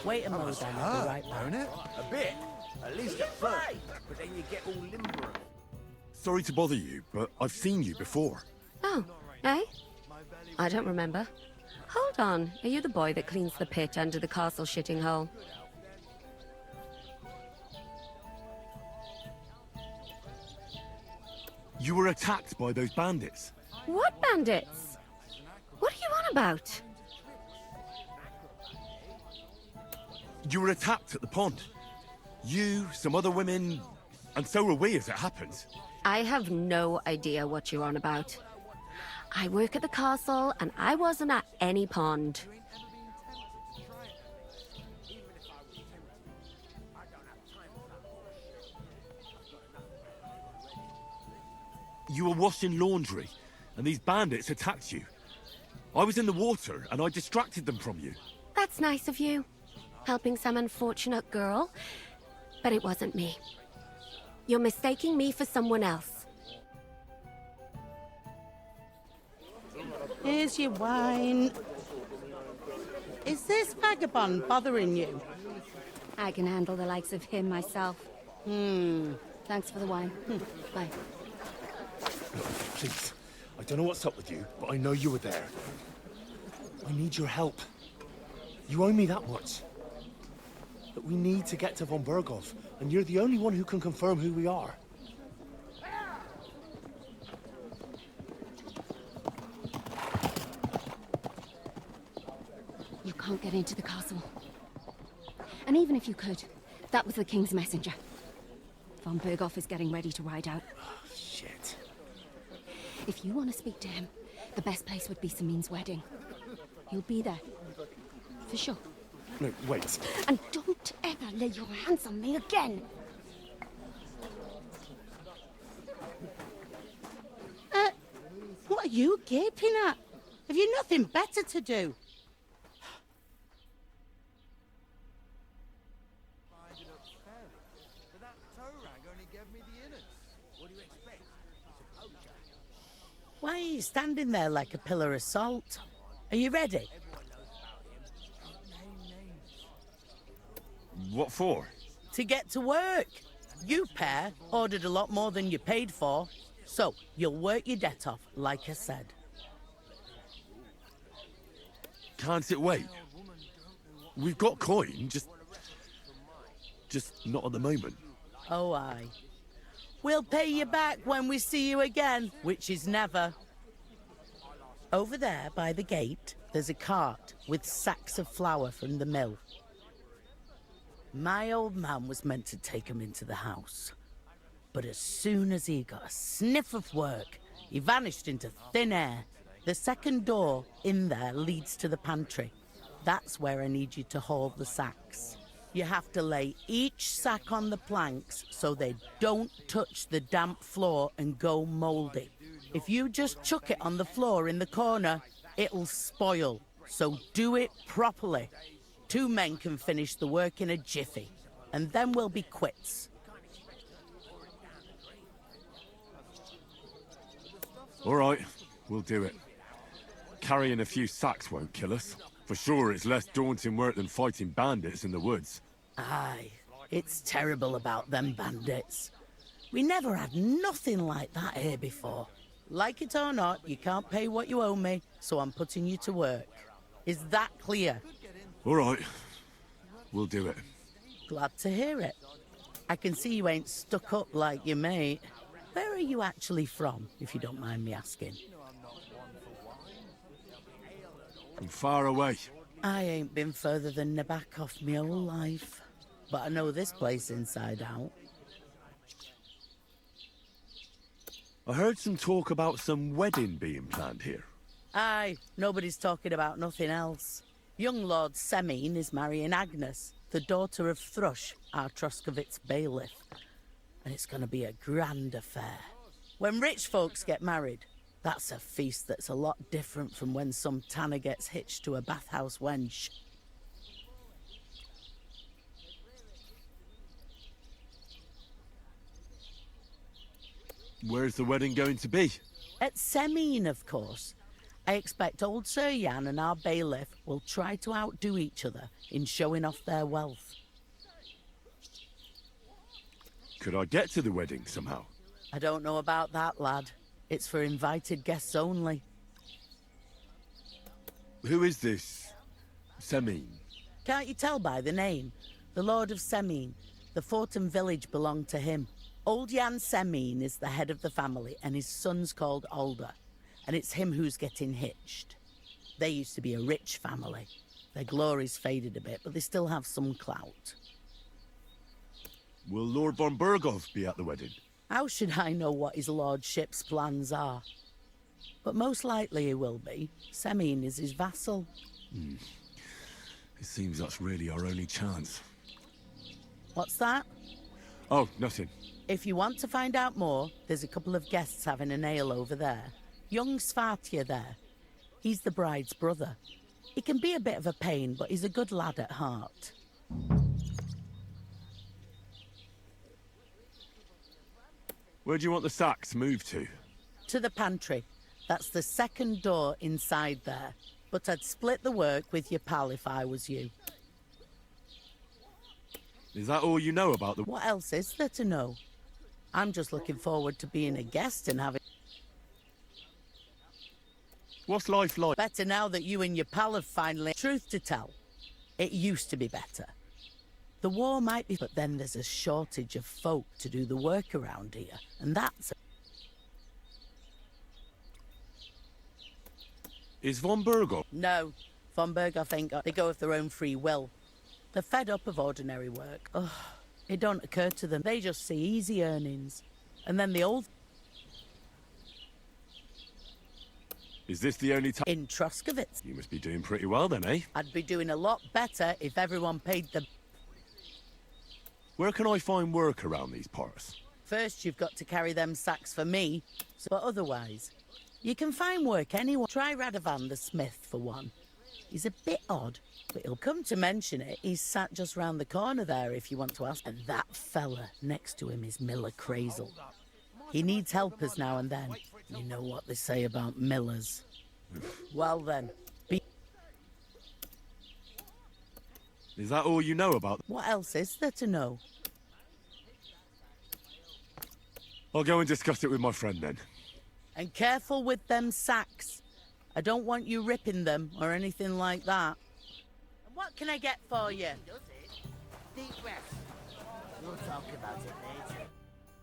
L: Wait a moment, I'll be right back.
P: A bit. At least at first. But then you get all limber.
B: Sorry to bother you, but I've seen you before.
O: Oh, eh? I don't remember. Hold on, are you the boy that cleans the pit under the castle shitting hole?
B: You were attacked by those bandits.
O: What bandits? What are you on about?
B: You were attacked at the pond. You, some other women, and so were we, as it happens.
O: I have no idea what you're on about. I work at the castle, and I wasn't at any pond.
B: You were washing laundry, and these bandits attacked you. I was in the water, and I distracted them from you.
O: That's nice of you, helping some unfortunate girl, but it wasn't me. You're mistaking me for someone else.
L: Here's your wine. Is this vagabond bothering you?
O: I can handle the likes of him myself. Thanks for the wine. Bye.
G: Please, I don't know what's up with you, but I know you were there. I need your help. You owe me that much. But we need to get to von Berghoff, and you're the only one who can confirm who we are.
O: You can't get into the castle. And even if you could, that was the King's messenger. Von Berghoff is getting ready to ride out.
G: Shit.
O: If you want to speak to him, the best place would be Samin's wedding. He'll be there. For sure.
G: No, wait.
O: And don't ever lay your hands on me again!
L: What are you gaping at? Have you nothing better to do? Why are you standing there like a pillar of salt? Are you ready?
B: What for?
L: To get to work. You pair ordered a lot more than you paid for, so you'll work your debt off, like I said.
B: Can't it wait? We've got coin, just not at the moment.
L: Oh, aye. We'll pay you back when we see you again, which is never. Over there, by the gate, there's a cart with sacks of flour from the mill. My old man was meant to take 'em into the house. But as soon as he got a sniff of work, he vanished into thin air. The second door in there leads to the pantry. That's where I need you to haul the sacks. You have to lay each sack on the planks so they don't touch the damp floor and go mouldy. If you just chuck it on the floor in the corner, it'll spoil. So do it properly. 2 men can finish the work in a jiffy, and then we'll be quits.
B: All right, we'll do it. Carrying a few sacks won't kill us. For sure, it's less daunting work than fighting bandits in the woods.
L: Aye, it's terrible about them bandits. We never had nothing like that here before. Like it or not, you can't pay what you owe me, so I'm putting you to work. Is that clear?
B: All right. we'll do it.
L: Glad to hear it. I can see you ain't stuck up like your mate. Where are you actually from, if you don't mind me asking?
B: From far away.
L: I ain't been further than Nabokov my whole life. But I know this place inside out.
B: I heard some talk about some wedding being planned here.
L: Aye, nobody's talking about nothing else. Young Lord Semine is marrying Agnes, the daughter of Thrush, our Troskovitz bailiff. And it's going to be a grand affair. When rich folks get married, that's a feast that's a lot different from when some tanner gets hitched to a bathhouse wench.
B: Where's the wedding going to be?
L: At Semine, of course. I expect old Sir Jan and our bailiff will try to outdo each other in showing off their wealth.
B: Could I get to the wedding somehow?
L: I don't know about that, lad. It's for invited guests only.
B: Who is this Semine?
L: Can't you tell by the name? The Lord of Semine. The fort and village belong to him. Old Jan Semine is the head of the family, and his son's called Alder. And it's him who's getting hitched. They used to be a rich family. Their glory's faded a bit, but they still have some clout.
B: Will Lord von Berghoff be at the wedding?
L: How should I know what his lordship's plans are? But most likely he will be. Semine is his vassal.
B: It seems that's really our only chance.
L: What's that?
B: Oh, nothing.
L: If you want to find out more, there's a couple of guests having an ale over there. Young Svartje there. He's the bride's brother. He can be a bit of a pain, but he's a good lad at heart.
B: Where do you want the sacks moved to?
L: To the pantry. That's the second door inside there. But I'd split the work with your pal if I was you.
B: Is that all you know about the...
L: What else is there to know? I'm just looking forward to being a guest and having...
B: What's life like?
L: Better now that you and your pal have finally... Truth to tell, it used to be better. The war might be... But then there's a shortage of folk to do the work around here. And that's...
B: Is von Berghoff?
L: No. Von Berghoff ain't got... They go of their own free will. They're fed up of ordinary work. Ugh. It don't occur to them. They just see easy earnings. And then the old...
B: Is this the only time...
L: In Troskovitz.
B: You must be doing pretty well then, eh?
L: I'd be doing a lot better if everyone paid the...
B: Where can I find work around these parts?
L: First, you've got to carry them sacks for me. But otherwise, you can find work anywhere. Try Radovan the smith, for one. He's a bit odd, but he'll come to mention it. He's sat just round the corner there, if you want to ask. And that fella next to him is Miller Crazel. He needs helpers now and then. You know what they say about millers. Well then,
B: Is that all you know about...
L: What else is there to know?
B: I'll go and discuss it with my friend then.
L: And careful with them sacks. I don't want you ripping them or anything like that. And what can I get for you?
A: Deep breath. We'll talk about it later.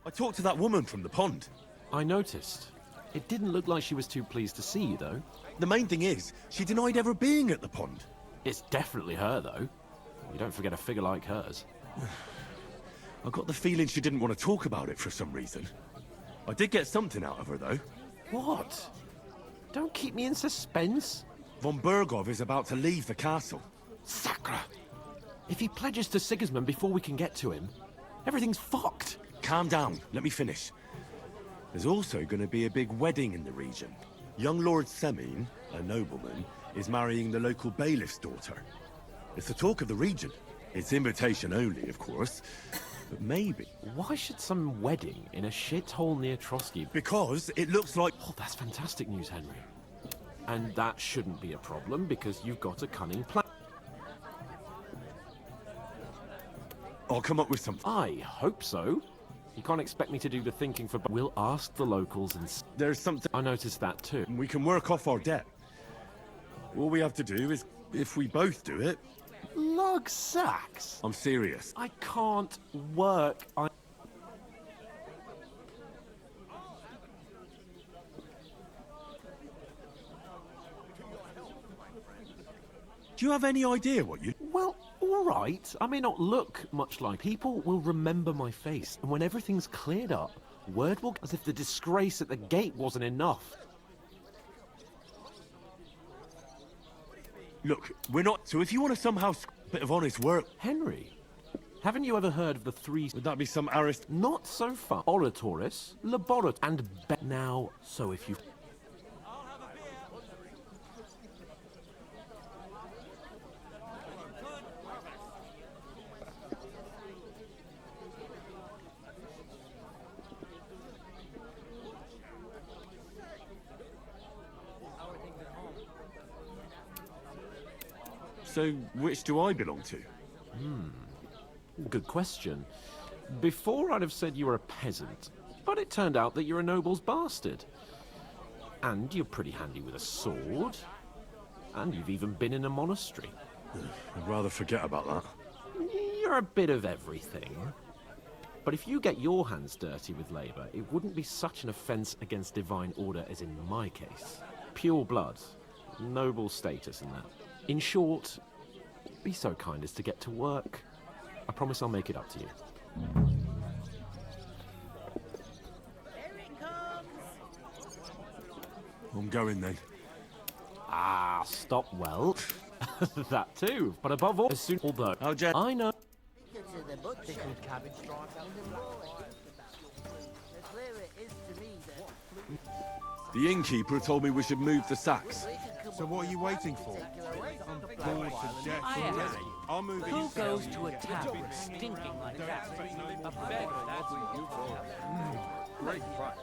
B: I talked to that woman from the pond.
J: I noticed. It didn't look like she was too pleased to see you, though.
B: The main thing is, she denied ever being at the pond.
J: It's definitely her, though. You don't forget a figure like hers.
B: I got the feeling she didn't want to talk about it for some reason. I did get something out of her, though.
J: What? Don't keep me in suspense.
B: Von Berghoff is about to leave the castle.
J: Sacra! If he pledges to Sigismund before we can get to him, everything's fucked.
B: Calm down. Let me finish. There's also going to be a big wedding in the region. Young Lord Semine, a nobleman, is marrying the local bailiff's daughter. It's the talk of the region. It's invitation only, of course. But maybe...
J: Why should some wedding in a shithole near Trotsky?
B: Because it looks like...
J: Oh, that's fantastic news, Henry. And that shouldn't be a problem, because you've got a cunning plan.
B: I'll come up with something.
J: I hope so. You can't expect me to do the thinking for... We'll ask the locals and...
B: There's something...
J: I noticed that too.
B: We can work off our debt. All we have to do is, if we both do it...
J: Log Lug sacks?
B: I'm serious.
J: I can't work.
B: Do you have any idea what you...
J: Well, all right. I may not look much like... People will remember my face, and when everything's cleared up, word will... As if the disgrace at the gate wasn't enough.
B: Look, we're not... So if you want to somehow a bit of honest work...
J: Henry, haven't you ever heard of the three...
B: Would that be some arist...
J: Not so far. Oratoris, Laborat, and now, so if you...
B: So which do I belong to?
J: Good question. Before I'd have said you were a peasant, but it turned out that you're a noble's bastard. And you're pretty handy with a sword. And you've even been in a monastery.
B: I'd rather forget about that.
J: You're a bit of everything. But if you get your hands dirty with labor, it wouldn't be such an offense against divine order as in my case. Pure blood, noble status and that. In short, be so kind as to get to work. I promise I'll make it up to you.
B: I'm going then.
J: Ah, stop well. That too. But above all, as soon... Although, I know...
B: The innkeeper told me we should move the sacks.
P: So what are you waiting for? I'm bored to death already. I'll move it.
N: Who goes to a tavern stinking like that? A beggar, that's what you call it.
P: Great price.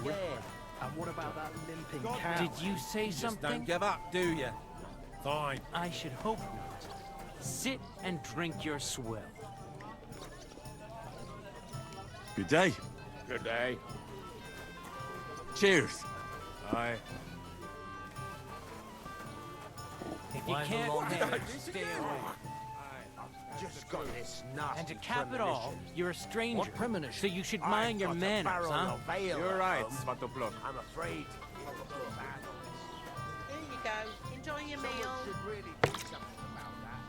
N: Yeah. And what about that limping cow? Did you say something?
Q: Don't give up, do you?
N: Fine. I should hope not. Sit and drink your swill.
B: Good day.
K: Good day.
B: Cheers.
K: Aye.
N: If you can't stay away.
Q: Just got this nasty
N: And to cap it all, you're a stranger. What premonition? So you should mind your manners, huh?
Q: You're right, Svatopluk.
D: I'm afraid.
A: Here you go. Enjoy your meal.
D: Should really do something about that.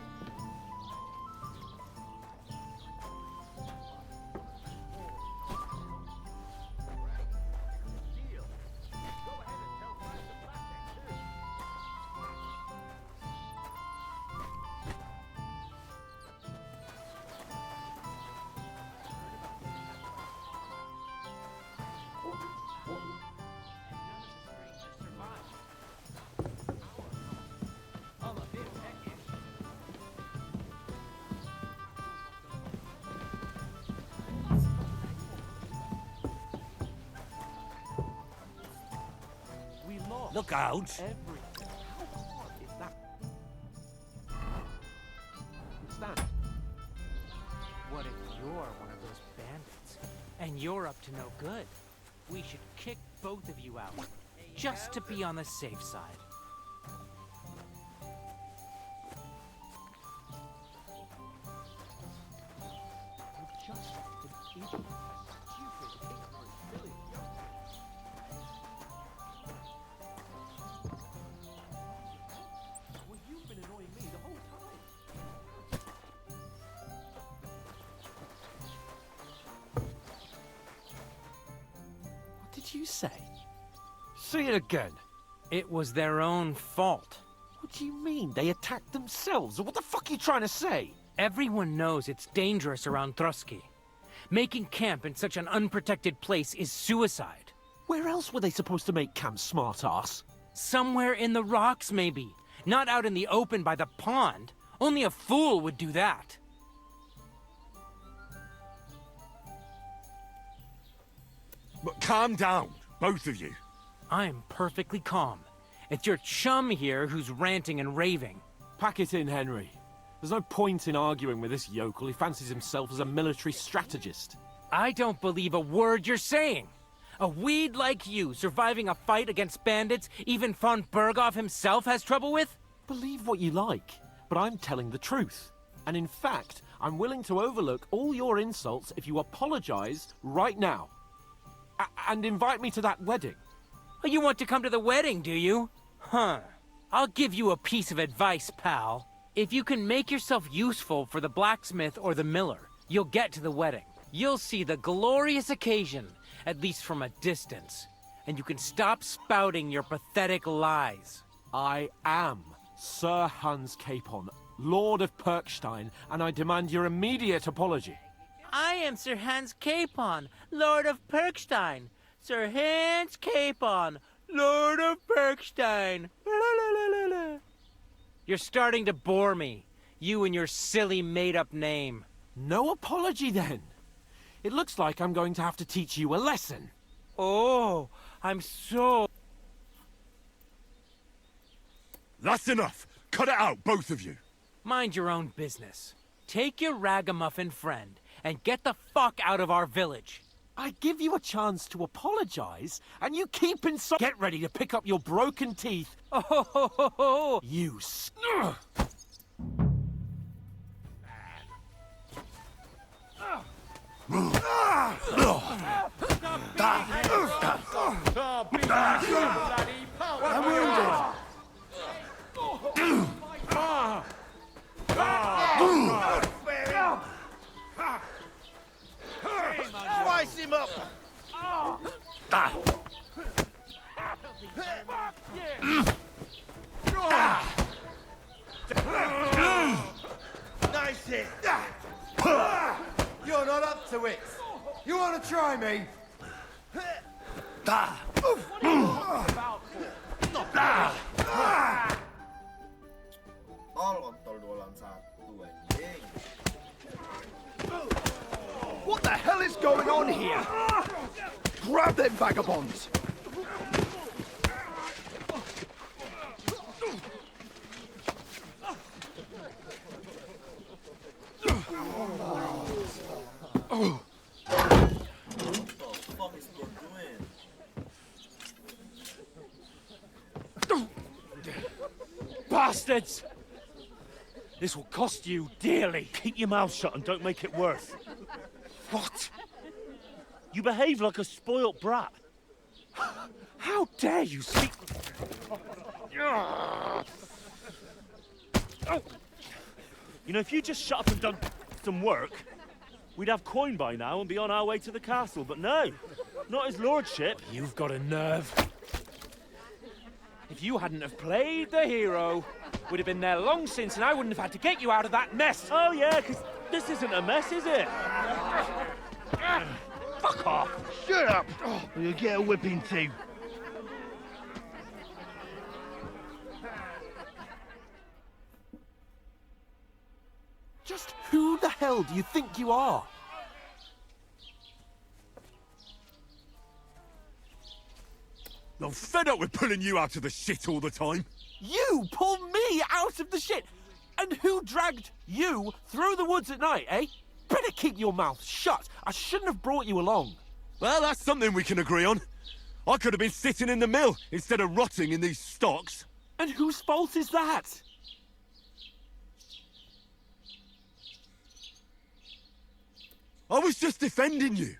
N: Look out!
J: Stand.
N: What if you're one of those bandits? And you're up to no good? We should kick both of you out, just to be on the safe side.
J: Just say?
Q: Say it again.
N: It was their own fault.
J: What do you mean? They attacked themselves? What the fuck are you trying to say?
N: Everyone knows it's dangerous around Trotsky. Making camp in such an unprotected place is suicide.
J: Where else were they supposed to make camp, smart-ass?
N: Somewhere in the rocks, maybe. Not out in the open by the pond. Only a fool would do that.
B: But calm down, both of you.
N: I'm perfectly calm. It's your chum here who's ranting and raving.
J: Pack it in, Henry. There's no point in arguing with this yokel. He fancies himself as a military strategist.
N: I don't believe a word you're saying. A weed like you surviving a fight against bandits even von Berghoff himself has trouble with?
J: Believe what you like, but I'm telling the truth. And in fact, I'm willing to overlook all your insults if you apologize right now. And invite me to that wedding.
N: Oh, you want to come to the wedding, do you? Huh. I'll give you a piece of advice, pal. If you can make yourself useful for the blacksmith or the miller, you'll get to the wedding. You'll see the glorious occasion, at least from a distance. And you can stop spouting your pathetic lies.
J: I am Sir Hans Capon, Lord of Perkstein, and I demand your immediate apology.
N: I am Sir Hans Capon, Lord of Perkstein. Sir Hans Capon, Lord of Perkstein. You're starting to bore me. You and your silly made-up name.
J: No apology, then. It looks like I'm going to have to teach you a lesson.
N: Oh, I'm so...
B: That's enough! Cut it out, both of you!
N: Mind your own business. Take your ragamuffin friend and get the fuck out of our village.
J: I give you a chance to apologize, and you keep inside. Get ready to pick up your broken teeth.
N: Oh,
J: you
P: I'm wounded. Slice him up! Nice hit! You're not up to it! You want to try me?
R: What the hell is going on here? Grab them vagabonds!
D: What the fuck is he doing?
G: Bastards! This will cost you dearly. Keep your mouth shut and don't make it worse. What? You behave like a spoilt brat. How dare you speak... You know, if you just shut up and done some work, we'd have coin by now and be on our way to the castle, but no, not his lordship. You've got a nerve. If you hadn't have played the hero, we'd have been there long since and I wouldn't have had to get you out of that mess. Oh yeah, because this isn't a mess, is it? Fuck off!
R: Shut up! Or you'll get a whipping too.
J: Just who the hell do you think you are?
B: I'm fed up with pulling you out of the shit all the time.
J: You pull me out of the shit? And who dragged you through the woods at night, eh? Better keep your mouth shut. I shouldn't have brought you along.
B: Well, that's something we can agree on. I could have been sitting in the mill instead of rotting in these stocks.
J: And whose fault is that?
B: I was just defending you.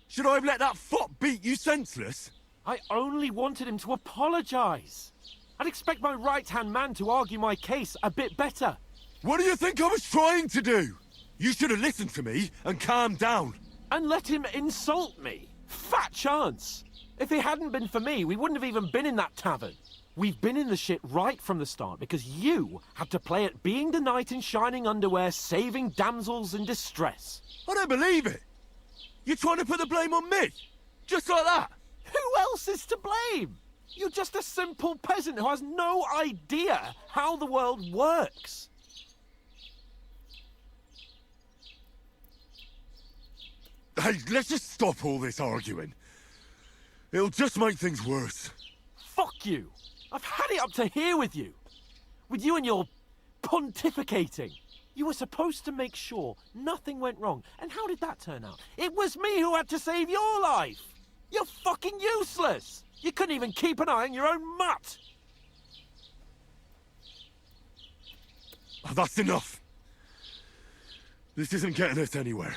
B: Should I have let that fop beat you senseless?
J: I only wanted him to apologize. I'd expect my right-hand man to argue my case a bit better.
B: What do you think I was trying to do? You should have listened to me and calmed down.
J: And let him insult me. Fat chance. If it hadn't been for me, we wouldn't have even been in that tavern. We've been in the shit right from the start because you had to play at being the knight in shining underwear, saving damsels in distress.
B: I don't believe it! You're trying to put the blame on me? Just like that?
J: Who else is to blame? You're just a simple peasant who has no idea how the world works.
B: Hey, let's just stop all this arguing. It'll just make things worse.
J: Fuck you! I've had it up to here with you. With you and your pontificating. You were supposed to make sure nothing went wrong. And how did that turn out? It was me who had to save your life! You're fucking useless! You couldn't even keep an eye on your own mutt!
B: Oh, that's enough! This isn't getting us anywhere.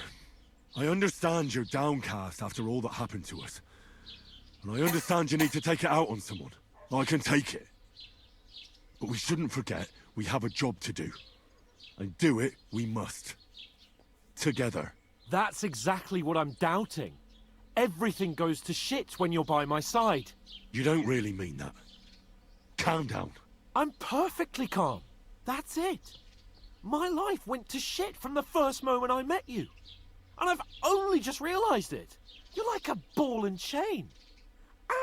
B: I understand you're downcast after all that happened to us. And I understand you need to take it out on someone. I can take it. But we shouldn't forget we have a job to do. And do it we must. Together.
J: That's exactly what I'm doubting. Everything goes to shit when you're by my side.
B: You don't really mean that. Calm down.
J: I'm perfectly calm. That's it. My life went to shit from the first moment I met you. And I've only just realised it. You're like a ball and chain.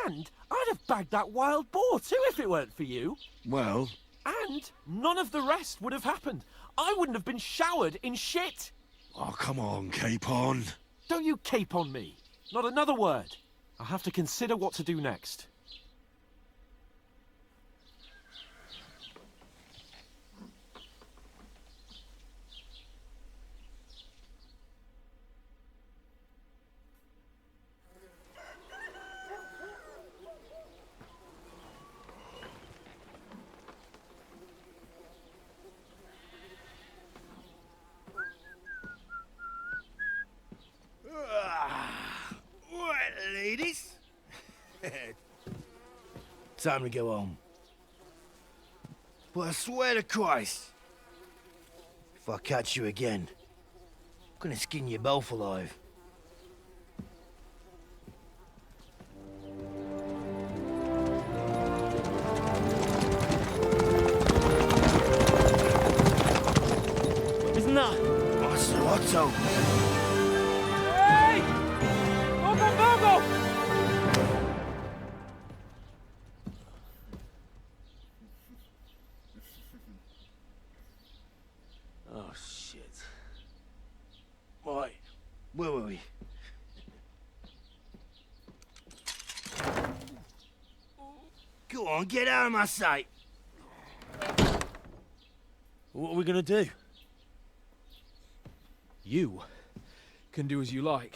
J: And I'd have bagged that wild boar too if it weren't for you.
B: Well...
J: And none of the rest would have happened. I wouldn't have been showered in shit.
B: Oh, come on, Capon.
J: Don't you cape on me. Not another word. I'll have to consider what to do next.
R: Right, ladies. Time to go home. But I swear to Christ, if I catch you again, I'm gonna skin you both alive.
L: Isn't that?
R: What's the Otto?
J: Hey! Go!
R: Oh, shit. Right, where were we? Go on, get out of my sight.
M: What are we gonna do? You can do as you like.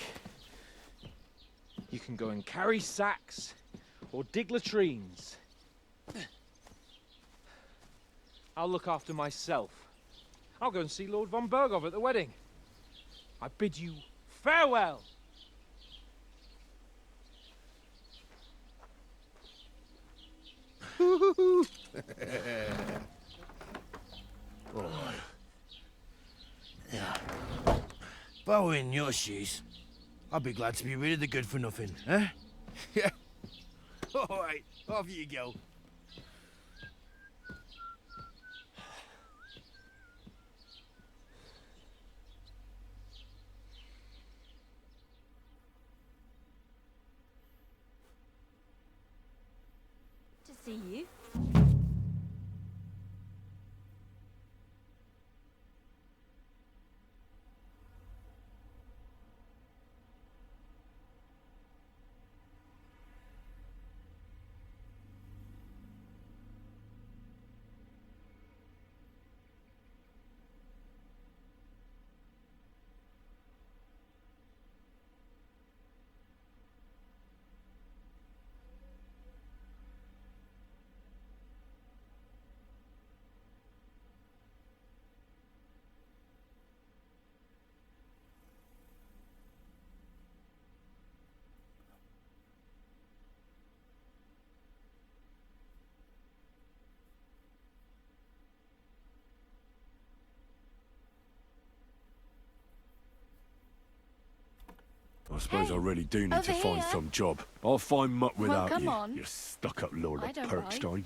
M: You can go and carry sacks, or dig latrines. I'll look after myself. I'll go and see Lord von Bergov at the wedding. I bid you farewell.
R: Yeah. If I were in your shoes, I'd be glad to be rid of the good-for-nothing, eh? Yeah. All right, off you go.
I: To see you.
B: suppose
S: Hey,
B: I really do need to
S: over
B: find
S: here.
B: some job. I'll find muck
S: Well,
B: without
S: come
B: you,
S: on.
B: you stuck-up lord
S: I
B: of
S: don't mind.
B: Perkstein.